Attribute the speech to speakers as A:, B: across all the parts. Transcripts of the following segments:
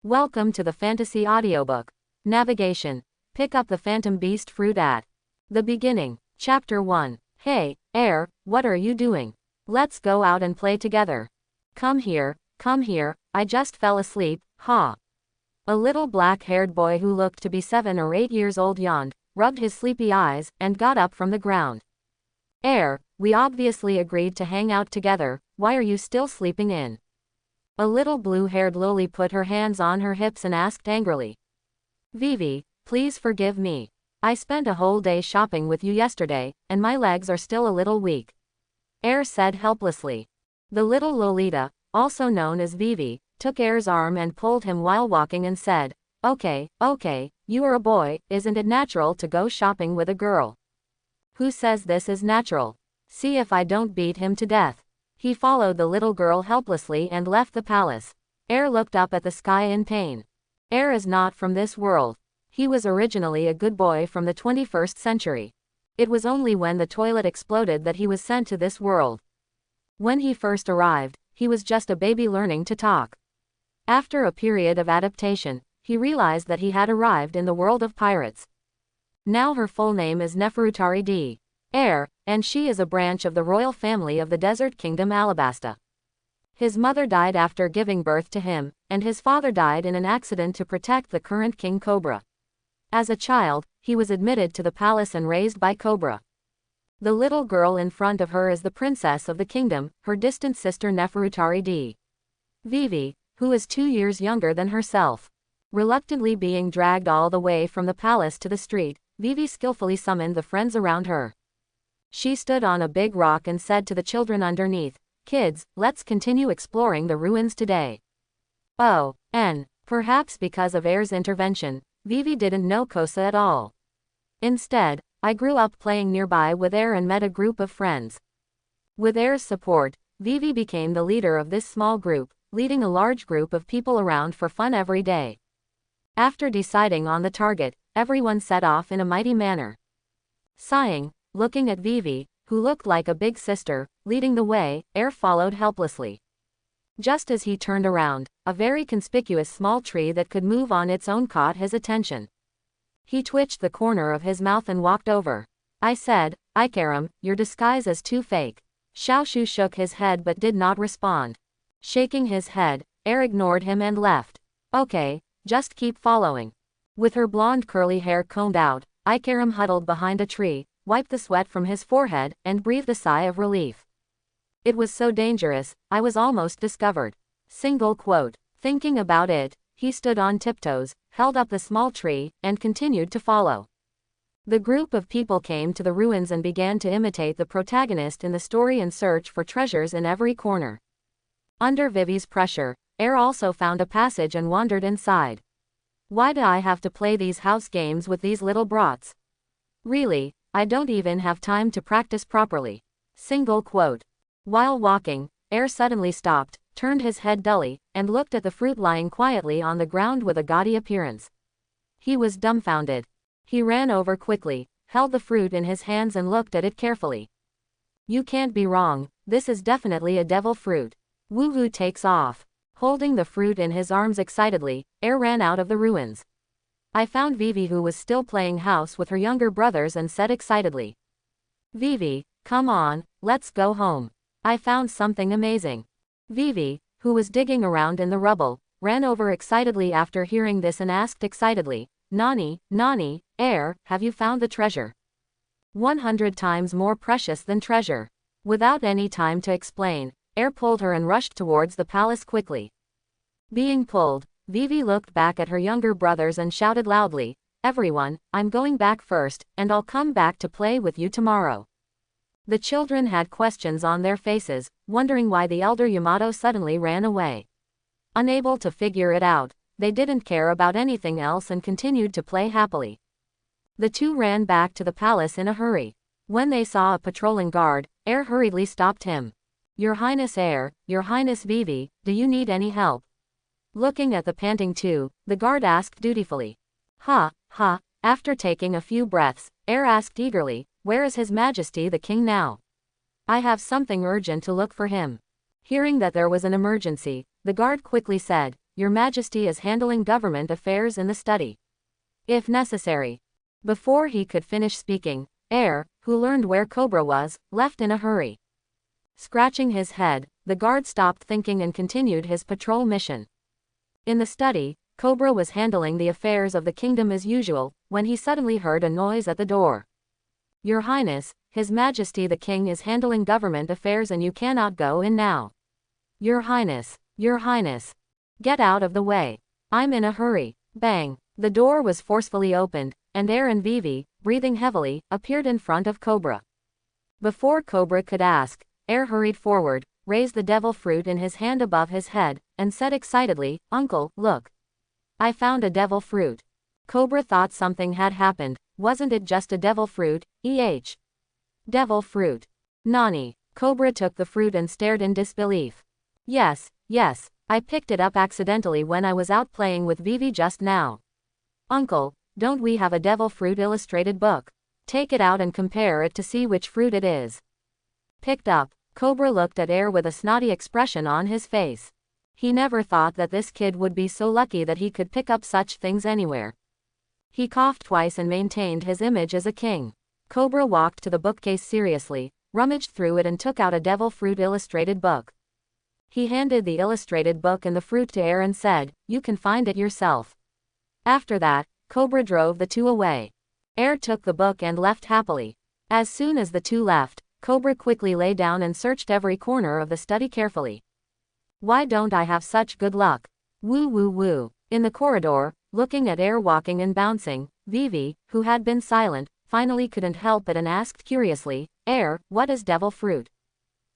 A: Welcome to the Fantasy Audiobook. Navigation. Pick up the Phantom Beast fruit at the beginning. Chapter 1. Hey, Air, what are you doing? Let's go out and play together. Come here, I just fell asleep, ha. A little black-haired boy who looked to be 7 or 8 years old yawned, rubbed his sleepy eyes, and got up from the ground. Air, we obviously agreed to hang out together, why are you still sleeping in? A little blue-haired loli put her hands on her hips and asked angrily. Vivi, please forgive me. I spent a whole day shopping with you yesterday, and my legs are still a little weak. Air said helplessly. The little Lolita, also known as Vivi, took Air's arm and pulled him while walking and said, Okay, you are a boy, isn't it natural to go shopping with a girl? Who says this is natural? See if I don't beat him to death. He followed the little girl helplessly and left the palace. Air looked up at the sky in pain. Air is not from this world. He was originally a good boy from the 21st century. It was only when the toilet exploded that he was sent to this world. When he first arrived, he was just a baby learning to talk. After a period of adaptation, he realized that he had arrived in the world of pirates. Now her full name is Neferutari D. Air, and she is a branch of the royal family of the Desert Kingdom Alabasta. His mother died after giving birth to him, and his father died in an accident to protect the current King Cobra. As a child, he was admitted to the palace and raised by Cobra. The little girl in front of her is the princess of the kingdom, her distant sister Neferutari D. Vivi, who is 2 years younger than herself. Reluctantly being dragged all the way from the palace to the street, Vivi skillfully summoned the friends around her. She stood on a big rock and said to the children underneath, Kids, let's continue exploring the ruins today. Oh, and, perhaps because of Air's intervention, Vivi didn't know Kosa at all. Instead, I grew up playing nearby with Air and met a group of friends. With Air's support, Vivi became the leader of this small group, leading a large group of people around for fun every day. After deciding on the target, everyone set off in a mighty manner. Sighing, looking at Vivi, who looked like a big sister, leading the way, Air followed helplessly. Just as he turned around, a very conspicuous small tree that could move on its own caught his attention. He twitched the corner of his mouth and walked over. I said, Ikaram, your disguise is too fake. Xiaoshu shook his head but did not respond. Shaking his head, Air ignored him and left. Okay, just keep following. With her blonde curly hair combed out, Ikaram huddled behind a tree, wiped the sweat from his forehead, and breathed a sigh of relief. It was so dangerous, I was almost discovered. Single quote. Thinking about it, he stood on tiptoes, held up the small tree, and continued to follow. The group of people came to the ruins and began to imitate the protagonist in the story and search for treasures in every corner. Under Vivi's pressure, Air also found a passage and wandered inside. Why do I have to play these house games with these little brats? Really, I don't even have time to practice properly. Single quote. While walking, Air suddenly stopped, turned his head dully, and looked at the fruit lying quietly on the ground with a gaudy appearance. He was dumbfounded. He ran over quickly, held the fruit in his hands and looked at it carefully. You can't be wrong, this is definitely a devil fruit. Woohoo takes off. Holding the fruit in his arms excitedly, Air ran out of the ruins. I found Vivi who was still playing house with her younger brothers and said excitedly. Vivi, come on, let's go home. I found something amazing. Vivi, who was digging around in the rubble, ran over excitedly after hearing this and asked excitedly, Nani, Air, have you found the treasure? 100 times more precious than treasure. Without any time to explain, Air pulled her and rushed towards the palace quickly. Being pulled, Vivi looked back at her younger brothers and shouted loudly, Everyone, I'm going back first, and I'll come back to play with you tomorrow. The children had questions on their faces, wondering why the elder Yamato suddenly ran away. Unable to figure it out, they didn't care about anything else and continued to play happily. The two ran back to the palace in a hurry. When they saw a patrolling guard, Air hurriedly stopped him. Your Highness Air, Your Highness Vivi, do you need any help? Looking at the panting two, the guard asked dutifully. Ha. After taking a few breaths, Air asked eagerly, Where is His Majesty the King now? I have something urgent to look for him. Hearing that there was an emergency, the guard quickly said, Your Majesty is handling government affairs in the study. If necessary. Before he could finish speaking, Air, who learned where Cobra was, left in a hurry. Scratching his head, the guard stopped thinking and continued his patrol mission. In the study, Cobra was handling the affairs of the kingdom as usual, when he suddenly heard a noise at the door. Your Highness, His Majesty the King is handling government affairs and you cannot go in now. Your Highness, Your Highness. Get out of the way. I'm in a hurry. Bang. The door was forcefully opened, and Air and Vivi, breathing heavily, appeared in front of Cobra. Before Cobra could ask, Air hurried forward, raised the devil fruit in his hand above his head, and said excitedly, Uncle, look. I found a devil fruit. Cobra thought something had happened. Wasn't it just a devil fruit? Devil fruit. Nani. Cobra took the fruit and stared in disbelief. Yes, I picked it up accidentally when I was out playing with Vivi just now. Uncle, don't we have a devil fruit illustrated book? Take it out and compare it to see which fruit it is. Picked up. Cobra looked at Air with a snotty expression on his face. He never thought that this kid would be so lucky that he could pick up such things anywhere. He coughed twice and maintained his image as a king. Cobra walked to the bookcase seriously, rummaged through it and took out a devil fruit illustrated book. He handed the illustrated book and the fruit to Air and said, You can find it yourself. After that, Cobra drove the two away. Air took the book and left happily. As soon as the two left, Cobra quickly lay down and searched every corner of the study carefully. Why don't I have such good luck? Woo woo woo. In the corridor, looking at Air walking and bouncing, Vivi, who had been silent, finally couldn't help it and asked curiously, Air, what is devil fruit?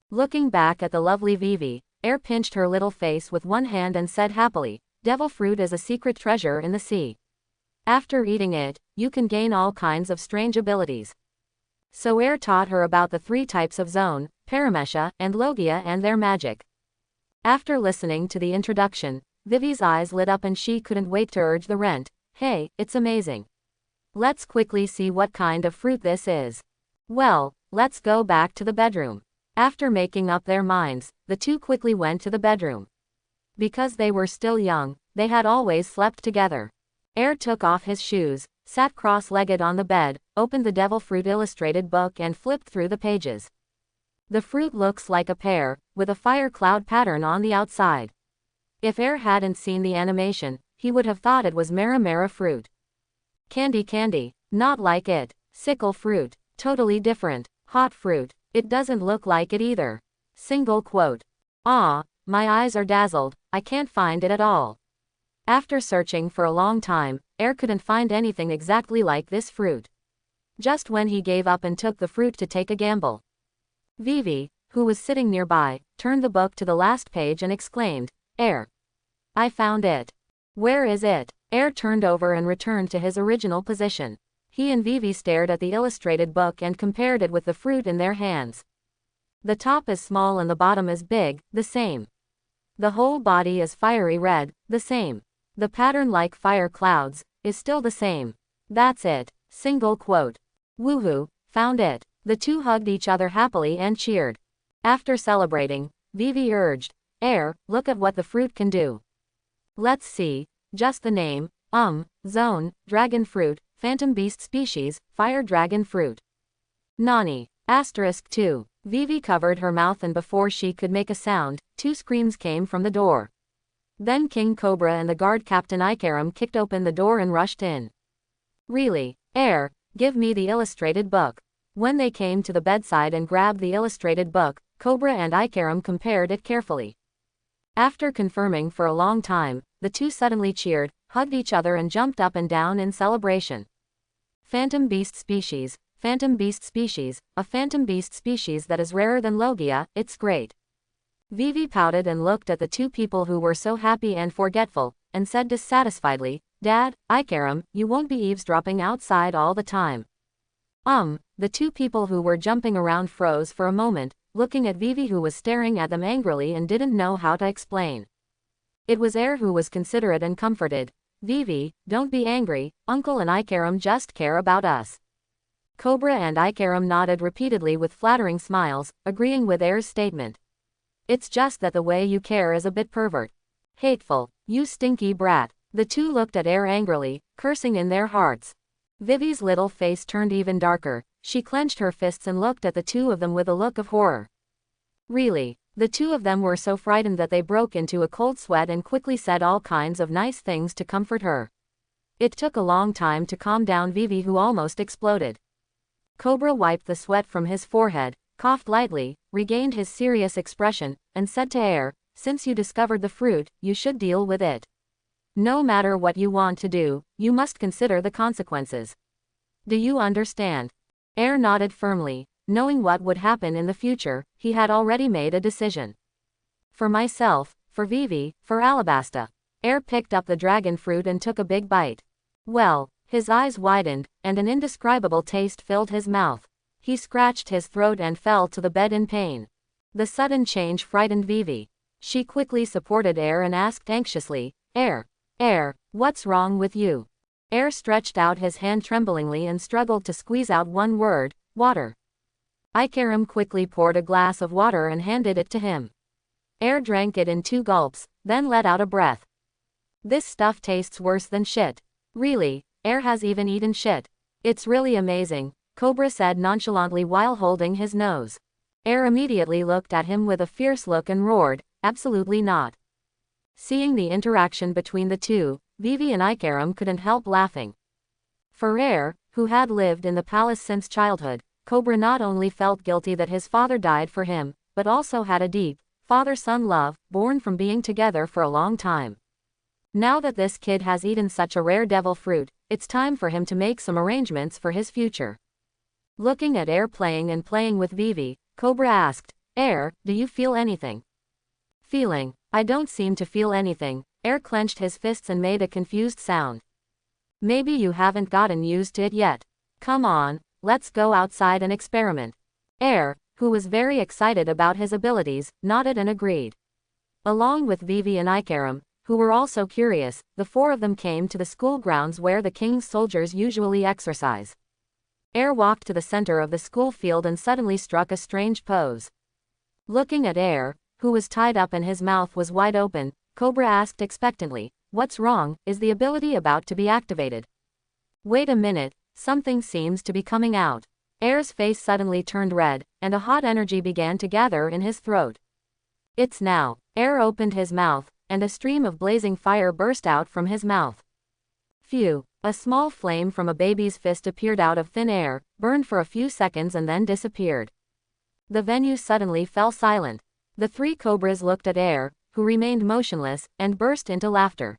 A: Looking back at the lovely Vivi, Air pinched her little face with one hand and said happily, Devil fruit is a secret treasure in the sea. After eating it, you can gain all kinds of strange abilities. So Air taught her about the 3 types of zone, Paramesha and Logia and their magic. After listening to the introduction, Vivi's eyes lit up and she couldn't wait to urge the rent. Hey, it's amazing. Let's quickly see what kind of fruit this is. Well, let's go back to the bedroom. After making up their minds, the two quickly went to the bedroom. Because they were still young, they had always slept together. Air took off his shoes, sat cross-legged on the bed, opened the devil fruit illustrated book and flipped through the pages. The fruit looks like a pear, with a fire cloud pattern on the outside. If Air hadn't seen the animation, he would have thought it was Mara fruit. Candy, not like it. Sickle fruit, totally different. Hot fruit, it doesn't look like it either. Single quote. Ah, my eyes are dazzled, I can't find it at all. After searching for a long time, Air couldn't find anything exactly like this fruit. Just when he gave up and took the fruit to take a gamble. Vivi, who was sitting nearby, turned the book to the last page and exclaimed, Air. I found it. Where is it? Air turned over and returned to his original position. He and Vivi stared at the illustrated book and compared it with the fruit in their hands. The top is small and the bottom is big, the same. The whole body is fiery red, the same. The pattern like fire clouds, is still the same. That's it. Single quote. Woohoo, found it. The two hugged each other happily and cheered. After celebrating, Vivi urged, Air, look at what the fruit can do. Let's see, just the name, zone, dragon fruit, phantom beast species, fire dragon fruit. Nani, *2. Vivi covered her mouth and before she could make a sound, 2 screams came from the door. Then King Cobra and the guard Captain Ikaram kicked open the door and rushed in. Really, Air, give me the illustrated book. When they came to the bedside and grabbed the illustrated book, Cobra and Ikaram compared it carefully. After confirming for a long time, the two suddenly cheered, hugged each other and jumped up and down in celebration. Phantom beast species, a phantom beast species that is rarer than Logia, it's great. Vivi pouted and looked at the two people who were so happy and forgetful, and said dissatisfiedly, Dad, Ikaram, you won't be eavesdropping outside all the time. The two people who were jumping around froze for a moment, looking at Vivi who was staring at them angrily and didn't know how to explain. It was Air who was considerate and comforted. Vivi, don't be angry, Uncle and Ikaram just care about us. Cobra and Ikaram nodded repeatedly with flattering smiles, agreeing with Air's statement. It's just that the way you care is a bit pervert. Hateful, you stinky brat. The two looked at Air angrily, cursing in their hearts. Vivi's little face turned even darker. She clenched her fists and looked at the two of them with a look of horror. Really, the two of them were so frightened that they broke into a cold sweat and quickly said all kinds of nice things to comfort her. It took a long time to calm down Vivi, who almost exploded. Cobra wiped the sweat from his forehead, coughed lightly, regained his serious expression, and said to Air, "Since you discovered the fruit, you should deal with it. No matter what you want to do, you must consider the consequences. Do you understand?" Air nodded firmly. Knowing what would happen in the future, he had already made a decision. For myself, for Vivi, for Alabasta. Air picked up the dragon fruit and took a big bite. Well, his eyes widened, and an indescribable taste filled his mouth. He scratched his throat and fell to the bed in pain. The sudden change frightened Vivi. She quickly supported Air and asked anxiously, Air, what's wrong with you?" Air stretched out his hand tremblingly and struggled to squeeze out one word, "Water." Ikaram quickly poured a glass of water and handed it to him. Air drank it in 2 gulps, then let out a breath. "This stuff tastes worse than shit. Really, Air has even eaten shit. It's really amazing," Cobra said nonchalantly while holding his nose. Air immediately looked at him with a fierce look and roared, "Absolutely not." Seeing the interaction between the two, Vivi and Ikaram couldn't help laughing. For Air, who had lived in the palace since childhood, Cobra not only felt guilty that his father died for him, but also had a deep, father-son love, born from being together for a long time. Now that this kid has eaten such a rare devil fruit, it's time for him to make some arrangements for his future. Looking at Air playing with Vivi, Cobra asked, "Air, do you feel anything?" "Feeling? I don't seem to feel anything." Air clenched his fists and made a confused sound. "Maybe you haven't gotten used to it yet. Come on, let's go outside and experiment." Air, who was very excited about his abilities, nodded and agreed. Along with Vivi and Ikaram, who were also curious, the 4 of them came to the school grounds where the king's soldiers usually exercise. Air walked to the center of the school field and suddenly struck a strange pose. Looking at Air, who was tied up and his mouth was wide open, Cobra asked expectantly, "What's wrong? Is the ability about to be activated?" "Wait a minute, something seems to be coming out." Air's face suddenly turned red, and a hot energy began to gather in his throat. "It's now." Air opened his mouth, and a stream of blazing fire burst out from his mouth. Phew! A small flame from a baby's fist appeared out of thin air, burned for a few seconds and then disappeared. The venue suddenly fell silent. The 3 cobras looked at Air, who remained motionless, and burst into laughter.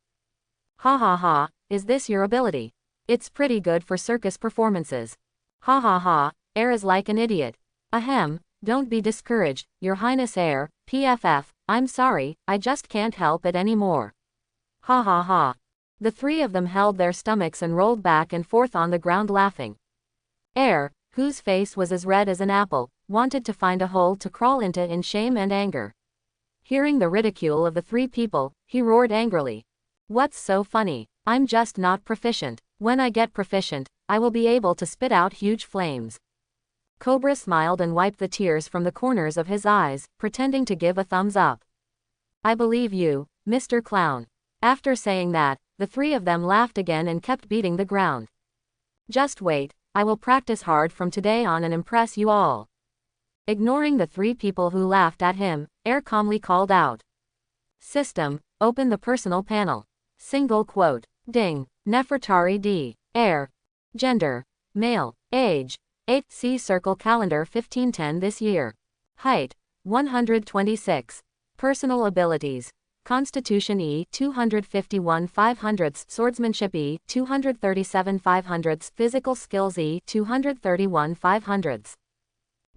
A: "Ha ha ha, is this your ability? It's pretty good for circus performances. Ha ha ha, Air is like an idiot. Ahem, don't be discouraged, Your Highness Air, PFF, I'm sorry, I just can't help it anymore. Ha ha ha." The 3 of them held their stomachs and rolled back and forth on the ground laughing. Air, whose face was as red as an apple, wanted to find a hole to crawl into in shame and anger. Hearing the ridicule of the 3 people, he roared angrily. "What's so funny? I'm just not proficient. When I get proficient, I will be able to spit out huge flames." Cobra smiled and wiped the tears from the corners of his eyes, pretending to give a thumbs up. "I believe you, Mr. Clown." After saying that, the 3 of them laughed again and kept beating the ground. "Just wait, I will practice hard from today on and impress you all." Ignoring the 3 people who laughed at him, Air calmly called out. "System, open the personal panel. Single quote. Ding. Nefertari D. Air. Gender. Male. Age. 8. See Circle Calendar 1510 this year. Height. 126. Personal abilities. Constitution E 251 500ths, Swordsmanship E 237 500ths, Physical Skills E 231 500ths.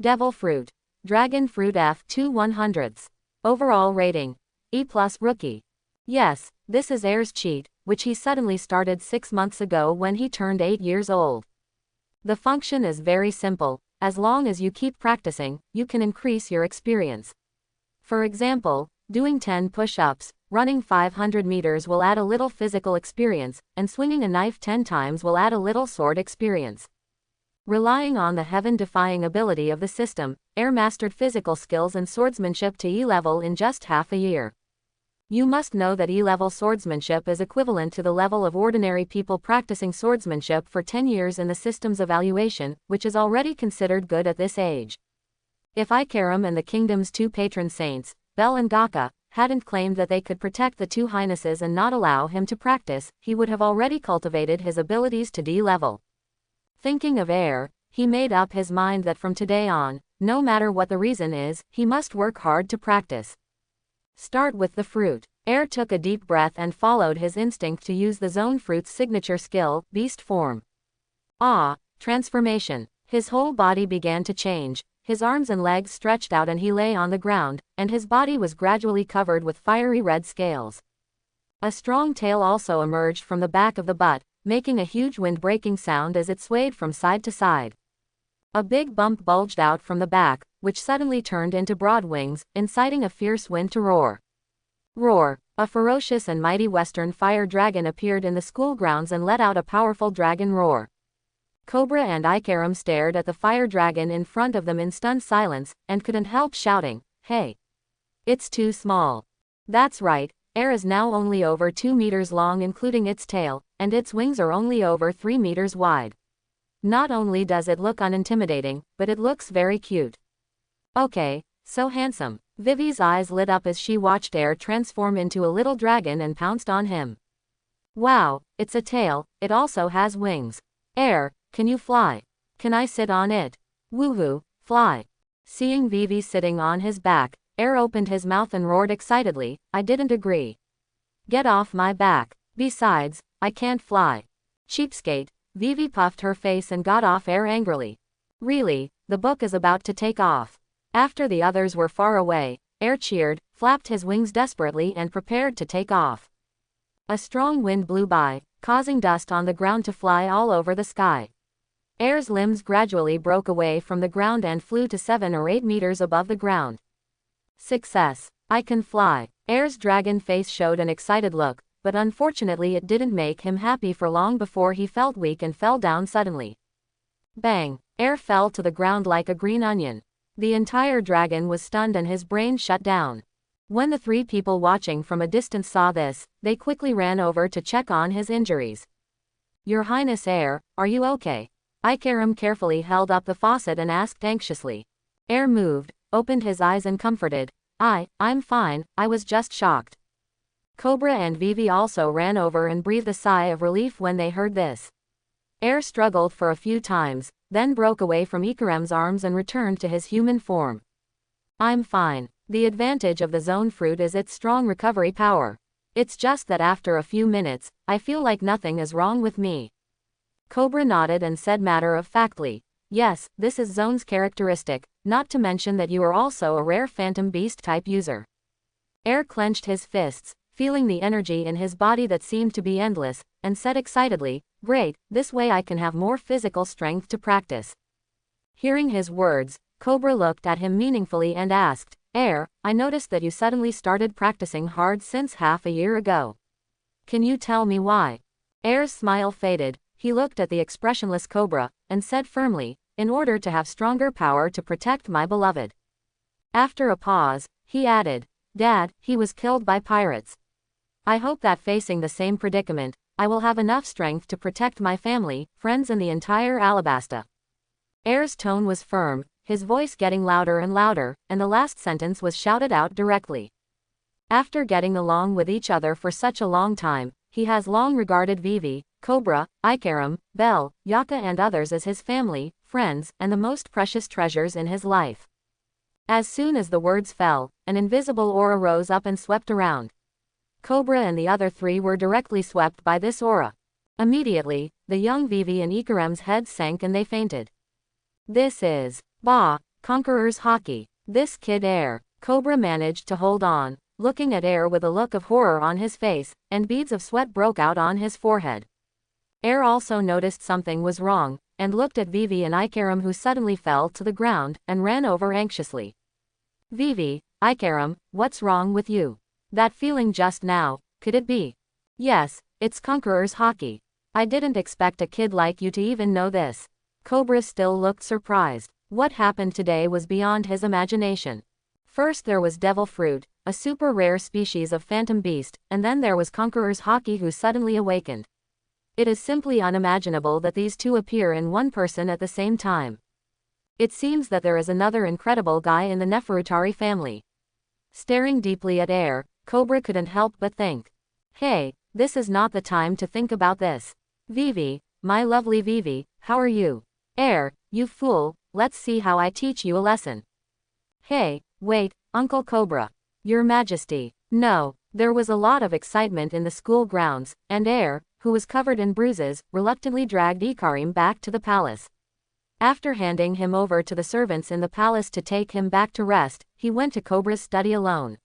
A: Devil Fruit. Dragon Fruit F 2 100ths. Overall rating. E+ Rookie. Yes, this is Air's cheat, which he suddenly started 6 months ago when he turned 8 years old. The function is very simple. As long as you keep practicing, you can increase your experience. For example, doing 10 push-ups, running 500 meters will add a little physical experience, and swinging a knife 10 times will add a little sword experience. Relying on the heaven-defying ability of the system, Air mastered physical skills and swordsmanship to E level in just half a year. You must know that E-level swordsmanship is equivalent to the level of ordinary people practicing swordsmanship for 10 years in the system's evaluation, which is already considered good at this age. If Ikaram and the kingdom's two patron saints, Bel and Gaka, hadn't claimed that they could protect the two highnesses and not allow him to practice, he would have already cultivated his abilities to D-level. Thinking of Air, he made up his mind that from today on, no matter what the reason is, he must work hard to practice. Start with the fruit. Air took a deep breath and followed his instinct to use the zone fruit's signature skill, beast form. Transformation. His whole body began to change, his arms and legs stretched out and he lay on the ground, and his body was gradually covered with fiery red scales. A strong tail also emerged from the back of the butt, making a huge wind-breaking sound as it swayed from side to side. A big bump bulged out from the back, which suddenly turned into broad wings, inciting a fierce wind to roar. Roar! A ferocious and mighty western fire dragon appeared in the school grounds and let out a powerful dragon roar. Cobra and Ikaram stared at the fire dragon in front of them in stunned silence, and couldn't help shouting, "Hey! It's too small." That's right, Air is now only over 2 meters long including its tail, and its wings are only over 3 meters wide. Not only does it look unintimidating, but it looks very cute. Okay, so handsome. Vivi's eyes lit up as she watched Air transform into a little dragon and pounced on him. Wow, it's a tail, it also has wings. Air, can you fly? Can I sit on it? Woohoo, fly. Seeing Vivi sitting on his back, Air opened his mouth and roared excitedly, I didn't agree. Get off my back. Besides, I can't fly. Cheapskate. Vivi puffed her face and got off Air angrily. Really, the book is about to take off. After the others were far away, Air cheered, flapped his wings desperately and prepared to take off. A strong wind blew by, causing dust on the ground to fly all over the sky. Air's limbs gradually broke away from the ground and flew to 7 or 8 meters above the ground. Success! I can fly. Air's dragon face showed an excited look, but unfortunately it didn't make him happy for long before he felt weak and fell down suddenly. Bang! Air fell to the ground like a green onion. The entire dragon was stunned and his brain shut down. When the 3 people watching from a distance saw this, they quickly ran over to check on his injuries. Your Highness Air, are you okay? Ikaram carefully held up the faucet and asked anxiously. Air moved, opened his eyes and comforted. I'm fine, I was just shocked. Cobra and Vivi also ran over and breathed a sigh of relief when they heard this. Air struggled for a few times, then broke away from Ikaram's arms and returned to his human form. I'm fine. The advantage of the zone fruit is its strong recovery power. It's just that after a few minutes, I feel like nothing is wrong with me. Cobra nodded and said matter-of-factly, yes, this is Zone's characteristic, not to mention that you are also a rare phantom beast type user. Air clenched his fists, feeling the energy in his body that seemed to be endless, and said excitedly, great, this way I can have more physical strength to practice. Hearing his words, Cobra looked at him meaningfully and asked, Air, I noticed that you suddenly started practicing hard since half a year ago. Can you tell me why? Air's smile faded, he looked at the expressionless Cobra, and said firmly, in order to have stronger power to protect my beloved. After a pause, he added, Dad, he was killed by pirates. I hope that facing the same predicament, I will have enough strength to protect my family, friends and the entire Alabasta. Air's tone was firm, his voice getting louder and louder, and the last sentence was shouted out directly. After getting along with each other for such a long time, he has long regarded Vivi, Cobra, Ikaram, Bel, Yaka and others as his family, friends, and the most precious treasures in his life. As soon as the words fell, an invisible aura rose up and swept around. Cobra and the other 3 were directly swept by this aura. Immediately, the young Vivi and Ikaram's heads sank and they fainted. This is Conqueror's Hockey. This kid Air. Cobra managed to hold on, looking at Air with a look of horror on his face, and beads of sweat broke out on his forehead. Air also noticed something was wrong, and looked at Vivi and Ikaram who suddenly fell to the ground, and ran over anxiously. Vivi, Ikaram, what's wrong with you? That feeling just now, could it be? Yes, it's Conqueror's Hockey. I didn't expect a kid like you to even know this. Cobra still looked surprised. What happened today was beyond his imagination. First there was devil fruit, a super rare species of phantom beast, and then there was Conqueror's Haki who suddenly awakened. It is simply unimaginable that these two appear in one person at the same time. It seems that there is another incredible guy in the Neferutari family. Staring deeply at Air, Cobra couldn't help but think. Hey, this is not the time to think about this. Vivi, my lovely Vivi, how are you? Air, you fool, let's see how I teach you a lesson. Hey, wait, Uncle Cobra. Your Majesty. No, there was a lot of excitement in the school grounds, and Air, who was covered in bruises, reluctantly dragged Ikarim back to the palace. After handing him over to the servants in the palace to take him back to rest, he went to Cobra's study alone.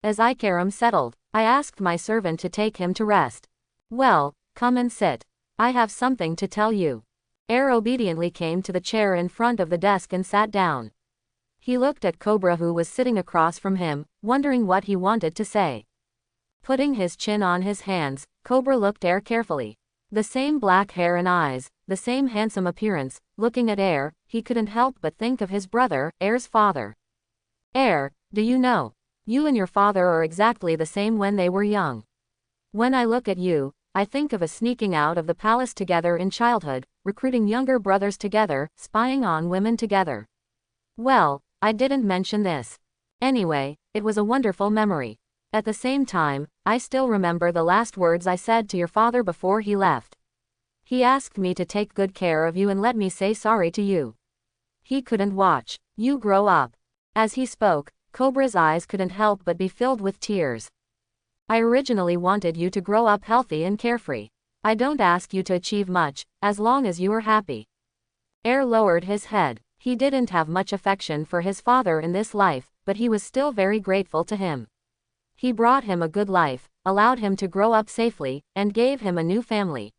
A: As Ikarim settled, I asked my servant to take him to rest. Well, come and sit. I have something to tell you. Air obediently came to the chair in front of the desk and sat down. He looked at Cobra who was sitting across from him, wondering what he wanted to say. Putting his chin on his hands, Cobra looked Air carefully. The same black hair and eyes, the same handsome appearance. Looking at Air, he couldn't help but think of his brother, Air's father. Air, do you know? You and your father are exactly the same when they were young. When I look at you, I think of us sneaking out of the palace together in childhood, recruiting younger brothers together, spying on women together. Well, I didn't mention this. Anyway, it was a wonderful memory. At the same time, I still remember the last words I said to your father before he left. He asked me to take good care of you and let me say sorry to you. He couldn't watch you grow up. As he spoke, Cobra's eyes couldn't help but be filled with tears. I originally wanted you to grow up healthy and carefree. I don't ask you to achieve much, as long as you are happy. Air lowered his head. He didn't have much affection for his father in this life, but he was still very grateful to him. He brought him a good life, allowed him to grow up safely, and gave him a new family.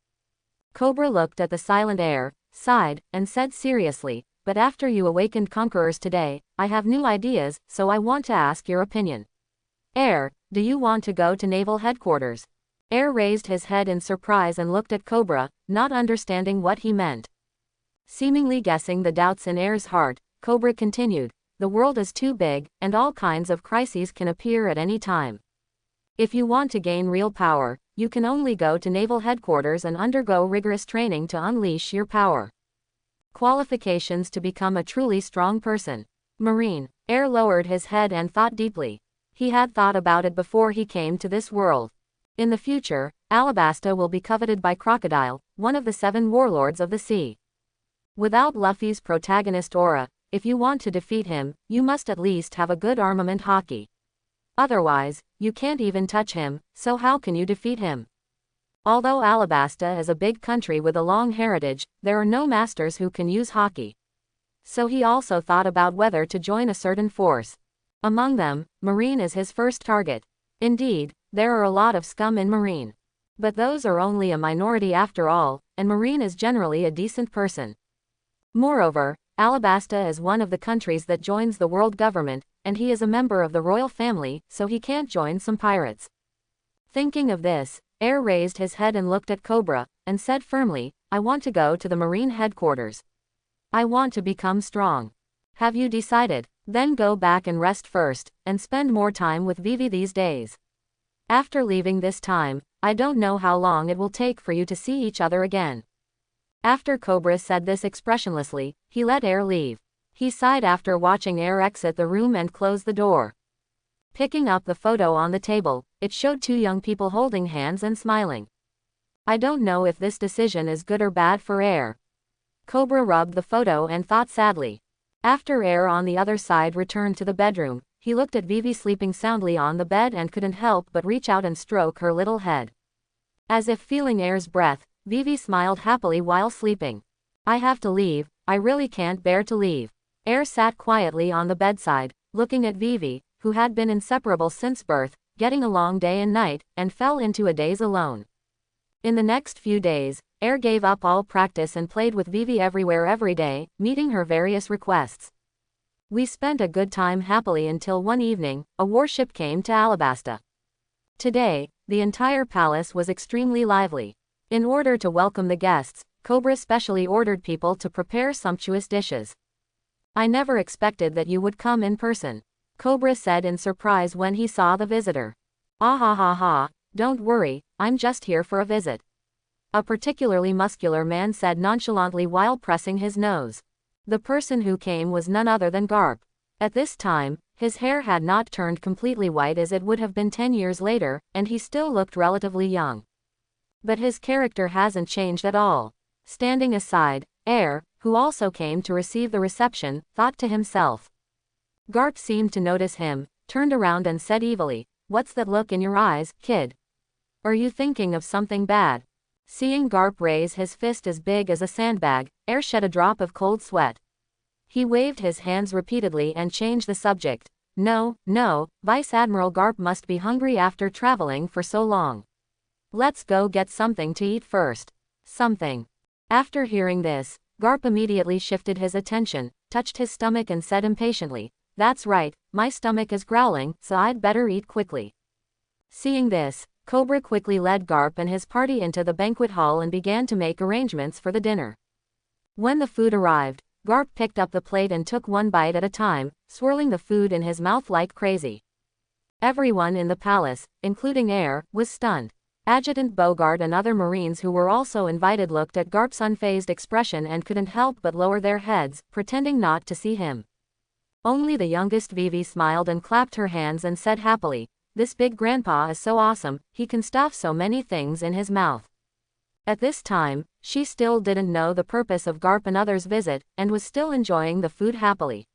A: Cobra looked at the silent Air, sighed, and said seriously, but after you awakened conquerors today, I have new ideas, so I want to ask your opinion. Air, do you want to go to naval headquarters? Air raised his head in surprise and looked at Cobra, not understanding what he meant. Seemingly guessing the doubts in Air's heart, Cobra continued, the world is too big, and all kinds of crises can appear at any time. If you want to gain real power, you can only go to naval headquarters and undergo rigorous training to unleash your power. Qualifications to become a truly strong person. Marine. Air lowered his head and thought deeply. He had thought about it before he came to this world. In the future, Alabasta will be coveted by Crocodile, one of the 7 warlords of the sea. Without Luffy's protagonist aura, if you want to defeat him, you must at least have a good armament Haki. Otherwise, you can't even touch him, so how can you defeat him? Although Alabasta is a big country with a long heritage, there are no masters who can use Haki. So he also thought about whether to join a certain force. Among them, Marine is his first target. Indeed, there are a lot of scum in Marine. But those are only a minority after all, and Marine is generally a decent person. Moreover, Alabasta is one of the countries that joins the world government, and he is a member of the royal family, so he can't join some pirates. Thinking of this, Air raised his head and looked at Cobra, and said firmly, I want to go to the Marine headquarters. I want to become strong. Have you decided? Then go back and rest first, and spend more time with Vivi these days. After leaving this time, I don't know how long it will take for you to see each other again. After Cobra said this expressionlessly, he let Air leave. He sighed after watching Air exit the room and close the door. Picking up the photo on the table, it showed 2 young people holding hands and smiling. I don't know if this decision is good or bad for Air. Cobra rubbed the photo and thought sadly. After Air on the other side returned to the bedroom, he looked at Vivi sleeping soundly on the bed and couldn't help but reach out and stroke her little head. As if feeling Air's breath, Vivi smiled happily while sleeping. I have to leave, I really can't bear to leave. Air sat quietly on the bedside, looking at Vivi, who had been inseparable since birth, getting along day and night, and fell into a daze alone. In the next few days, Air gave up all practice and played with Vivi everywhere every day, meeting her various requests. We spent a good time happily until one evening, a warship came to Alabasta. Today, the entire palace was extremely lively. In order to welcome the guests, Cobra specially ordered people to prepare sumptuous dishes. I never expected that you would come in person. Cobra said in surprise when he saw the visitor. Ah ha ha ha, don't worry, I'm just here for a visit. A particularly muscular man said nonchalantly while pressing his nose. The person who came was none other than Garp. At this time, his hair had not turned completely white as it would have been 10 years later, and he still looked relatively young. But his character hasn't changed at all. Standing aside, Air, who also came to receive the reception, thought to himself. Garp seemed to notice him, turned around and said evilly, "What's that look in your eyes, kid? Are you thinking of something bad?" Seeing Garp raise his fist as big as a sandbag, Air shed a drop of cold sweat. He waved his hands repeatedly and changed the subject. No, Vice Admiral Garp must be hungry after traveling for so long. Let's go get something to eat first. Something. After hearing this, Garp immediately shifted his attention, touched his stomach and said impatiently, "That's right, my stomach is growling, so I'd better eat quickly." Seeing this, Cobra quickly led Garp and his party into the banquet hall and began to make arrangements for the dinner. When the food arrived, Garp picked up the plate and took one bite at a time, swirling the food in his mouth like crazy. Everyone in the palace, including Air, was stunned. Adjutant Bogart and other Marines who were also invited looked at Garp's unfazed expression and couldn't help but lower their heads, pretending not to see him. Only the youngest Vivi smiled and clapped her hands and said happily, "This big grandpa is so awesome, he can stuff so many things in his mouth." At this time, she still didn't know the purpose of Garp and others' visit, and was still enjoying the food happily.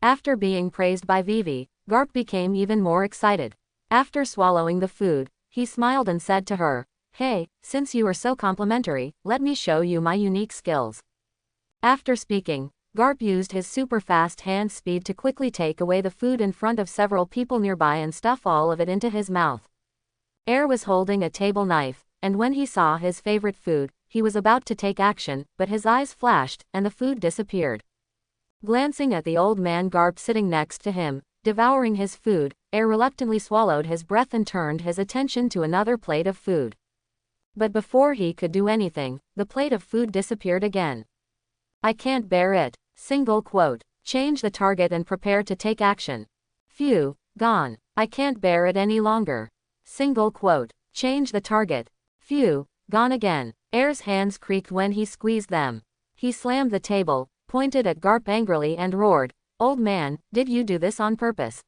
A: After being praised by Vivi, Garp became even more excited. After swallowing the food, he smiled and said to her, "Hey, since you are so complimentary, let me show you my unique skills." After speaking, Garp used his super-fast hand speed to quickly take away the food in front of several people nearby and stuff all of it into his mouth. Air was holding a table knife, and when he saw his favorite food, he was about to take action, but his eyes flashed, and the food disappeared. Glancing at the old man Garp sitting next to him, devouring his food, Air reluctantly swallowed his breath and turned his attention to another plate of food. But before he could do anything, the plate of food disappeared again. "I can't bear it. Single quote. Change the target and prepare to take action. Phew, gone. I can't bear it any longer. Single quote. Change the target. Phew, gone again." Air's hands creaked when he squeezed them. He slammed the table, pointed at Garp angrily and roared, "Old man, did you do this on purpose?"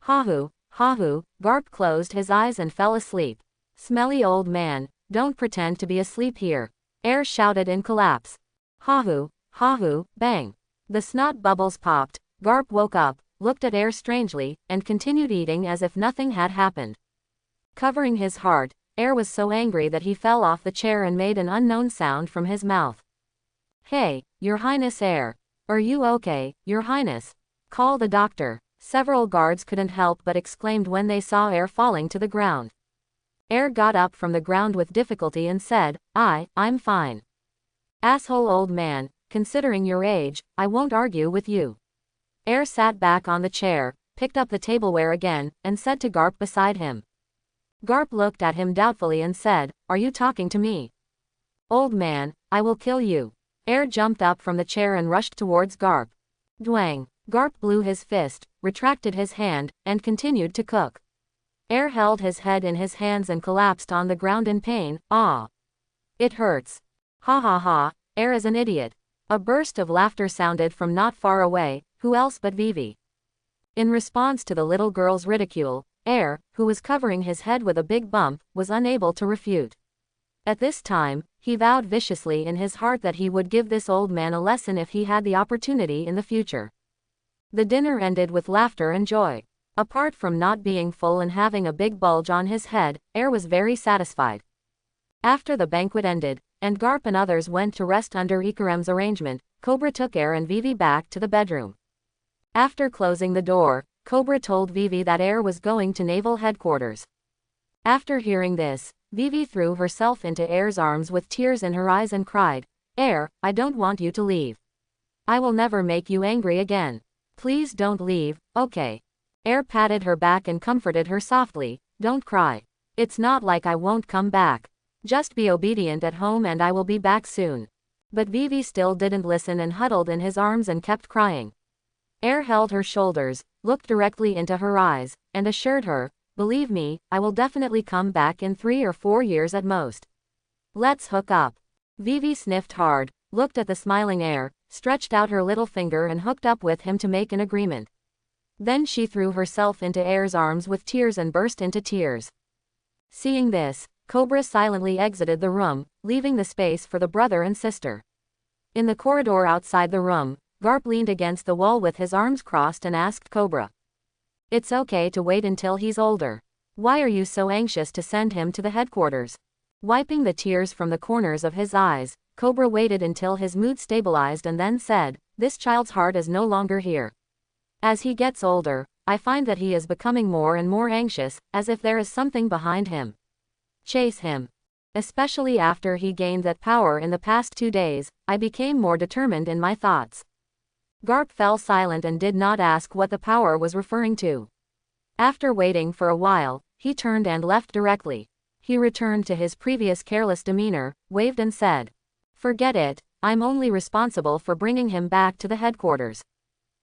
A: "Hahu, hahu." Garp closed his eyes and fell asleep. "Smelly old man, don't pretend to be asleep here," Air shouted in collapse. "Hahu, hahu," bang. The snot bubbles popped. Garp woke up, looked at Air strangely, and continued eating as if nothing had happened. Covering his heart, Air was so angry that he fell off the chair and made an unknown sound from his mouth. "Hey, Your Highness Air. Are you okay, Your Highness? Call the doctor." Several guards couldn't help but exclaimed when they saw Air falling to the ground. Air got up from the ground with difficulty and said, I'm fine. "Asshole old man, considering your age, I won't argue with you." Air sat back on the chair, picked up the tableware again, and said to Garp beside him. Garp looked at him doubtfully and said, "Are you talking to me?" "Old man, I will kill you." Air jumped up from the chair and rushed towards Garp. Dwang. Garp blew his fist, retracted his hand, and continued to cook. Air held his head in his hands and collapsed on the ground in pain. "Ah. It hurts. Ha ha ha, Air is an idiot." A burst of laughter sounded from not far away, who else but Vivi. In response to the little girl's ridicule, Air, who was covering his head with a big bump, was unable to refute. At this time, he vowed viciously in his heart that he would give this old man a lesson if he had the opportunity in the future. The dinner ended with laughter and joy. Apart from not being full and having a big bulge on his head, Air was very satisfied. After the banquet ended, and Garp and others went to rest under Ikarem's arrangement, Cobra took Air and Vivi back to the bedroom. After closing the door, Cobra told Vivi that Air was going to naval headquarters. After hearing this, Vivi threw herself into Air's arms with tears in her eyes and cried, "Air, I don't want you to leave. I will never make you angry again. Please don't leave, okay?" Air patted her back and comforted her softly, "Don't cry. It's not like I won't come back. Just be obedient at home and I will be back soon." But Vivi still didn't listen and huddled in his arms and kept crying. Air held her shoulders, looked directly into her eyes, and assured her, "Believe me, I will definitely come back in 3 or 4 years at most. Let's hook up." Vivi sniffed hard, looked at the smiling Air, stretched out her little finger and hooked up with him to make an agreement. Then she threw herself into Air's arms with tears and burst into tears. Seeing this, Cobra silently exited the room, leaving the space for the brother and sister. In the corridor outside the room, Garp leaned against the wall with his arms crossed and asked Cobra. "It's okay to wait until he's older. Why are you so anxious to send him to the headquarters?" Wiping the tears from the corners of his eyes, Cobra waited until his mood stabilized and then said, "This child's heart is no longer here. As he gets older, I find that he is becoming more and more anxious, as if there is something behind him. Chase him. Especially after he gained that power in the past 2 days, I became more determined in my thoughts." Garp fell silent and did not ask what the power was referring to. After waiting for a while, he turned and left directly. He returned to his previous careless demeanor, waved and said, "Forget it, I'm only responsible for bringing him back to the headquarters.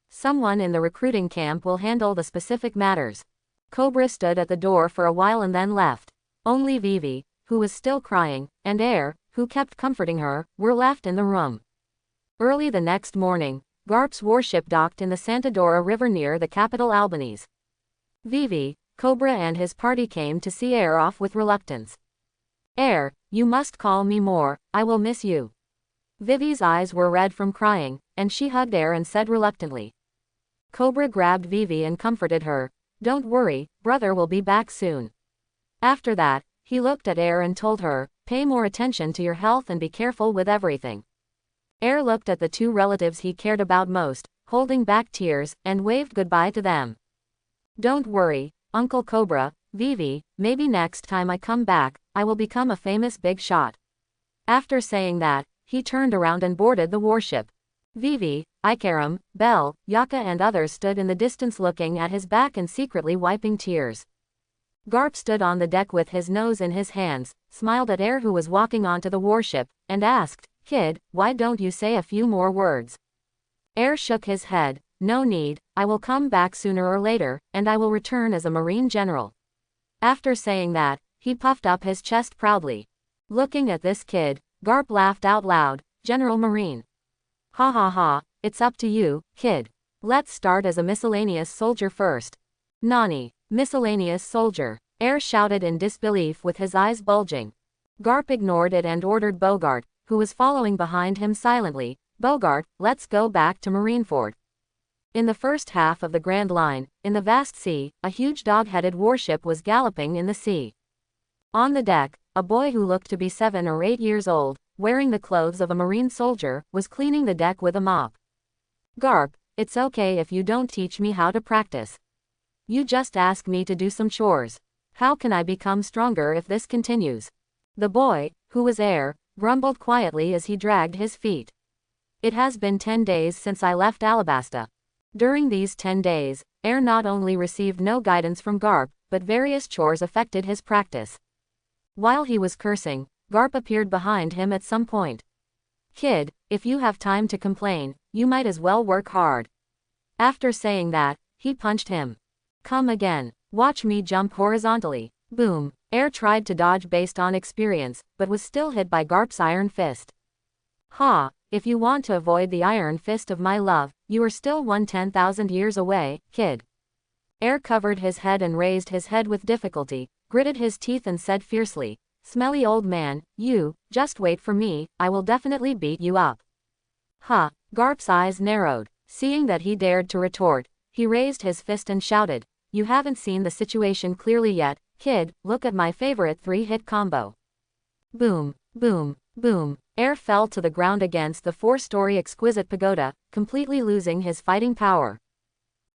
A: Someone in the recruiting camp will handle the specific matters." Cobra stood at the door for a while and then left. Only Vivi, who was still crying, and Air, who kept comforting her, were left in the room. Early the next morning, Garp's warship docked in the Santa Dora River near the capital Albanese. Vivi, Cobra and his party came to see Air off with reluctance. "Air, you must call me more, I will miss you." Vivi's eyes were red from crying, and she hugged Air and said reluctantly. Cobra grabbed Vivi and comforted her, "Don't worry, brother will be back soon." After that, he looked at Air and told her, "Pay more attention to your health and be careful with everything." Air looked at the 2 relatives he cared about most, holding back tears, and waved goodbye to them. "Don't worry, Uncle Cobra, Vivi, maybe next time I come back, I will become a famous big shot." After saying that, he turned around and boarded the warship. Vivi, Ikaram, Belle, Yaka and others stood in the distance looking at his back and secretly wiping tears. Garp stood on the deck with his nose in his hands, smiled at Air who was walking onto the warship, and asked, "Kid, why don't you say a few more words?" Air shook his head, "No need, I will come back sooner or later, and I will return as a Marine general." After saying that, he puffed up his chest proudly. Looking at this kid, Garp laughed out loud, "General Marine. Ha ha ha, it's up to you, kid. Let's start as a miscellaneous soldier first." "Nani, miscellaneous soldier?" Air shouted in disbelief with his eyes bulging. Garp ignored it and ordered Bogart, who was following behind him silently, "Bogart, let's go back to Marineford." In the first half of the Grand Line, in the vast sea, a huge dog-headed warship was galloping in the sea. On the deck, a boy who looked to be 7 or 8 years old, wearing the clothes of a Marine soldier, was cleaning the deck with a mop. "Garp, it's okay if you don't teach me how to practice. You just ask me to do some chores. How can I become stronger if this continues?" The boy, who was Air, grumbled quietly as he dragged his feet. "It has been 10 days since I left Alabasta. During these 10 days, Air not only received no guidance from Garp, but various chores affected his practice." While he was cursing, Garp appeared behind him at some point. "Kid, if you have time to complain, you might as well work hard." After saying that, he punched him. "Come again. Watch me jump horizontally." Boom. Air tried to dodge based on experience, but was still hit by Garp's iron fist. "Ha, if you want to avoid the iron fist of my love, you are still 10,000 years away, kid." Air covered his head and raised his head with difficulty, gritted his teeth and said fiercely, "Smelly old man, you, just wait for me, I will definitely beat you up." "Ha." Garp's eyes narrowed. Seeing that he dared to retort, he raised his fist and shouted, "You haven't seen the situation clearly yet, kid, look at my favorite 3-hit combo." Boom, boom, boom. Air fell to the ground against the 4-story exquisite pagoda, completely losing his fighting power.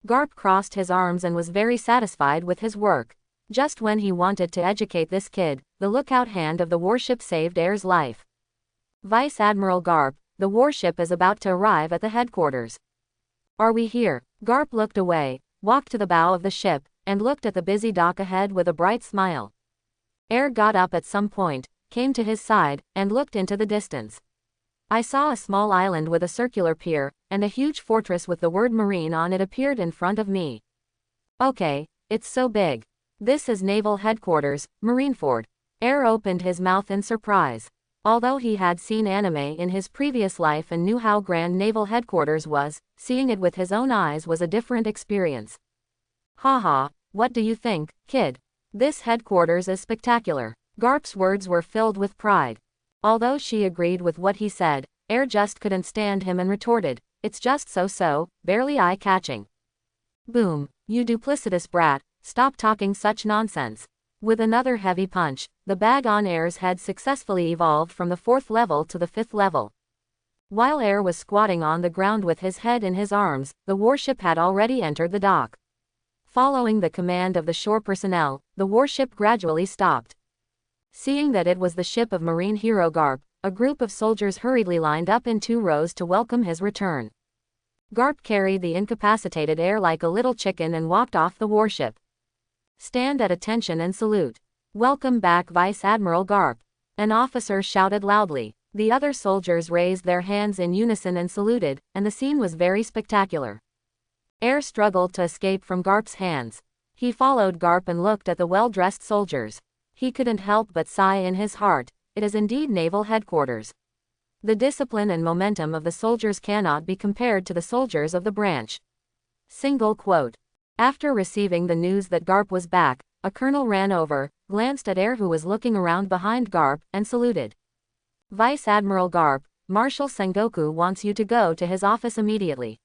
A: Garp crossed his arms and was very satisfied with his work. Just when he wanted to educate this kid, the lookout hand of the warship saved Air's life. "Vice Admiral Garp, the warship is about to arrive at the headquarters." "Are we here?" Garp looked away, walked to the bow of the ship, and looked at the busy dock ahead with a bright smile. Air got up at some point, came to his side, and looked into the distance. I saw a small island with a circular pier, and a huge fortress with the word Marine on it appeared in front of me. Okay, it's so big. This is Naval Headquarters, Marineford. Air opened his mouth in surprise. Although he had seen anime in his previous life and knew how grand Naval Headquarters was, seeing it with his own eyes was a different experience. Haha, what do you think, kid? This headquarters is spectacular. Garp's words were filled with pride. Although she agreed with what he said, Air just couldn't stand him and retorted, it's just so-so, barely eye-catching. Boom, you duplicitous brat, stop talking such nonsense. With another heavy punch, the bag on Air's head successfully evolved from the 4th level to the 5th level. While Air was squatting on the ground with his head in his arms, the warship had already entered the dock. Following the command of the shore personnel, the warship gradually stopped. Seeing that it was the ship of Marine hero Garp, a group of soldiers hurriedly lined up in 2 rows to welcome his return. Garp carried the incapacitated Air like a little chicken and walked off the warship. Stand at attention and salute. Welcome back, Vice Admiral Garp. An officer shouted loudly. The other soldiers raised their hands in unison and saluted, and the scene was very spectacular. Air struggled to escape from Garp's hands. He followed Garp and looked at the well-dressed soldiers. He couldn't help but sigh in his heart. It is indeed Naval Headquarters. The discipline and momentum of the soldiers cannot be compared to the soldiers of the branch. Single quote. After receiving the news that Garp was back, a colonel ran over, glanced at Air who was looking around behind Garp, and saluted. Vice Admiral Garp, Marshal Sengoku wants you to go to his office immediately.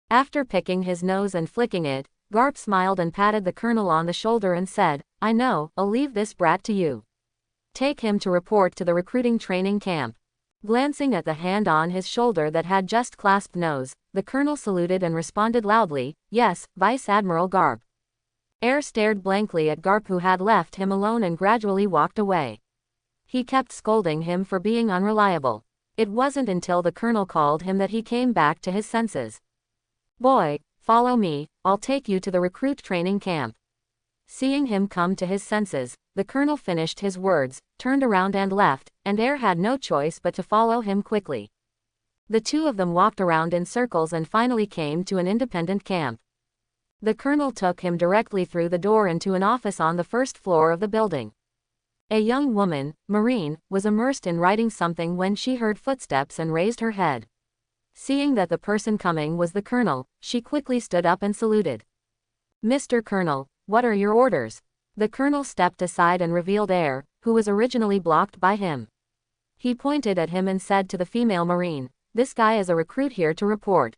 A: After picking his nose and flicking it, Garp smiled and patted the colonel on the shoulder and said, I know, I'll leave this brat to you. Take him to report to the recruiting training camp. Glancing at the hand on his shoulder that had just clasped nose, the colonel saluted and responded loudly, Yes, Vice Admiral Garp. Air stared blankly at Garp who had left him alone and gradually walked away. He kept scolding him for being unreliable. It wasn't until the colonel called him that he came back to his senses. Boy, follow me, I'll take you to the recruit training camp. Seeing him come to his senses, the colonel finished his words, turned around and left, and Air had no choice but to follow him quickly. The 2 of them walked around in circles and finally came to an independent camp. The colonel took him directly through the door into an office on the 1st floor of the building. A young woman, Marine, was immersed in writing something when she heard footsteps and raised her head. Seeing that the person coming was the colonel, she quickly stood up and saluted. Mr. Colonel, what are your orders? The colonel stepped aside and revealed Air, who was originally blocked by him. He pointed at him and said to the female Marine, This guy is a recruit here to report.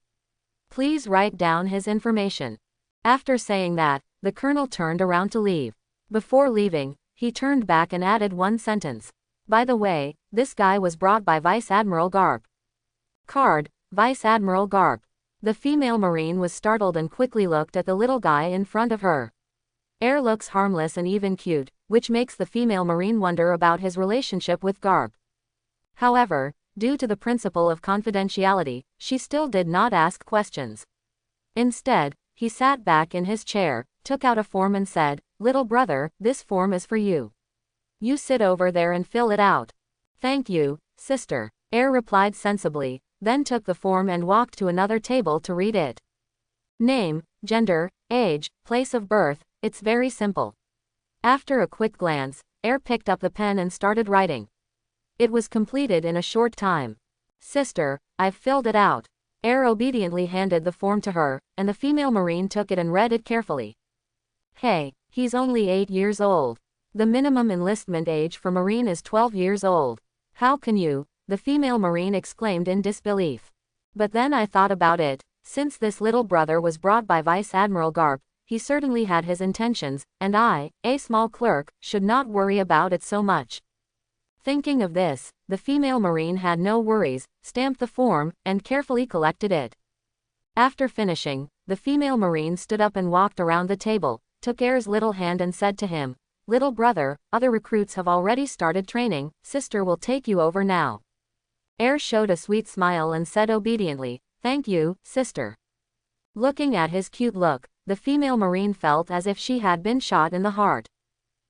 A: Please write down his information. After saying that, the colonel turned around to leave. Before leaving, he turned back and added one sentence. By the way, this guy was brought by Vice Admiral Garp. Card, Vice Admiral Garp. The female Marine was startled and quickly looked at the little guy in front of her. Air looks harmless and even cute, which makes the female Marine wonder about his relationship with Garp. However, due to the principle of confidentiality, she still did not ask questions. Instead, he sat back in his chair, took out a form and said, Little brother, this form is for you. You sit over there and fill it out. Thank you, sister. Air replied sensibly, then took the form and walked to another table to read it. Name, gender, age, place of birth, it's very simple. After a quick glance, Air picked up the pen and started writing. It was completed in a short time. Sister, I've filled it out. Air obediently handed the form to her, and the female Marine took it and read it carefully. Hey, he's only 8 years old. The minimum enlistment age for Marine is 12 years old. How can you? The female Marine exclaimed in disbelief. But then I thought about it, since this little brother was brought by Vice Admiral Garp, he certainly had his intentions, and I, a small clerk, should not worry about it so much. Thinking of this, the female Marine had no worries, stamped the form, and carefully collected it. After finishing, the female Marine stood up and walked around the table, took Air's little hand and said to him, Little brother, other recruits have already started training, sister will take you over now. Air showed a sweet smile and said obediently, Thank you, sister. Looking at his cute look, the female Marine felt as if she had been shot in the heart.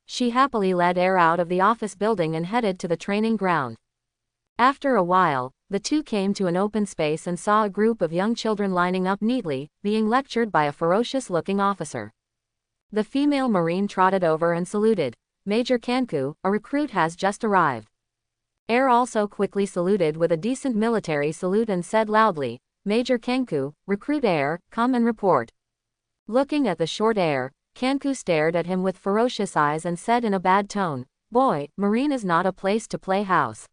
A: She happily led Air out of the office building and headed to the training ground. After a while, the two came to an open space and saw a group of young children lining up neatly, being lectured by a ferocious-looking officer. The female Marine trotted over and saluted. "Major Kanku, a recruit has just arrived." Air also quickly saluted with a decent military salute and said loudly, "Major Kanku, recruit Air, come and report." Looking at the short Air, Kanku stared at him with ferocious eyes and said in a bad tone, "Boy, Marine is not a place to play house.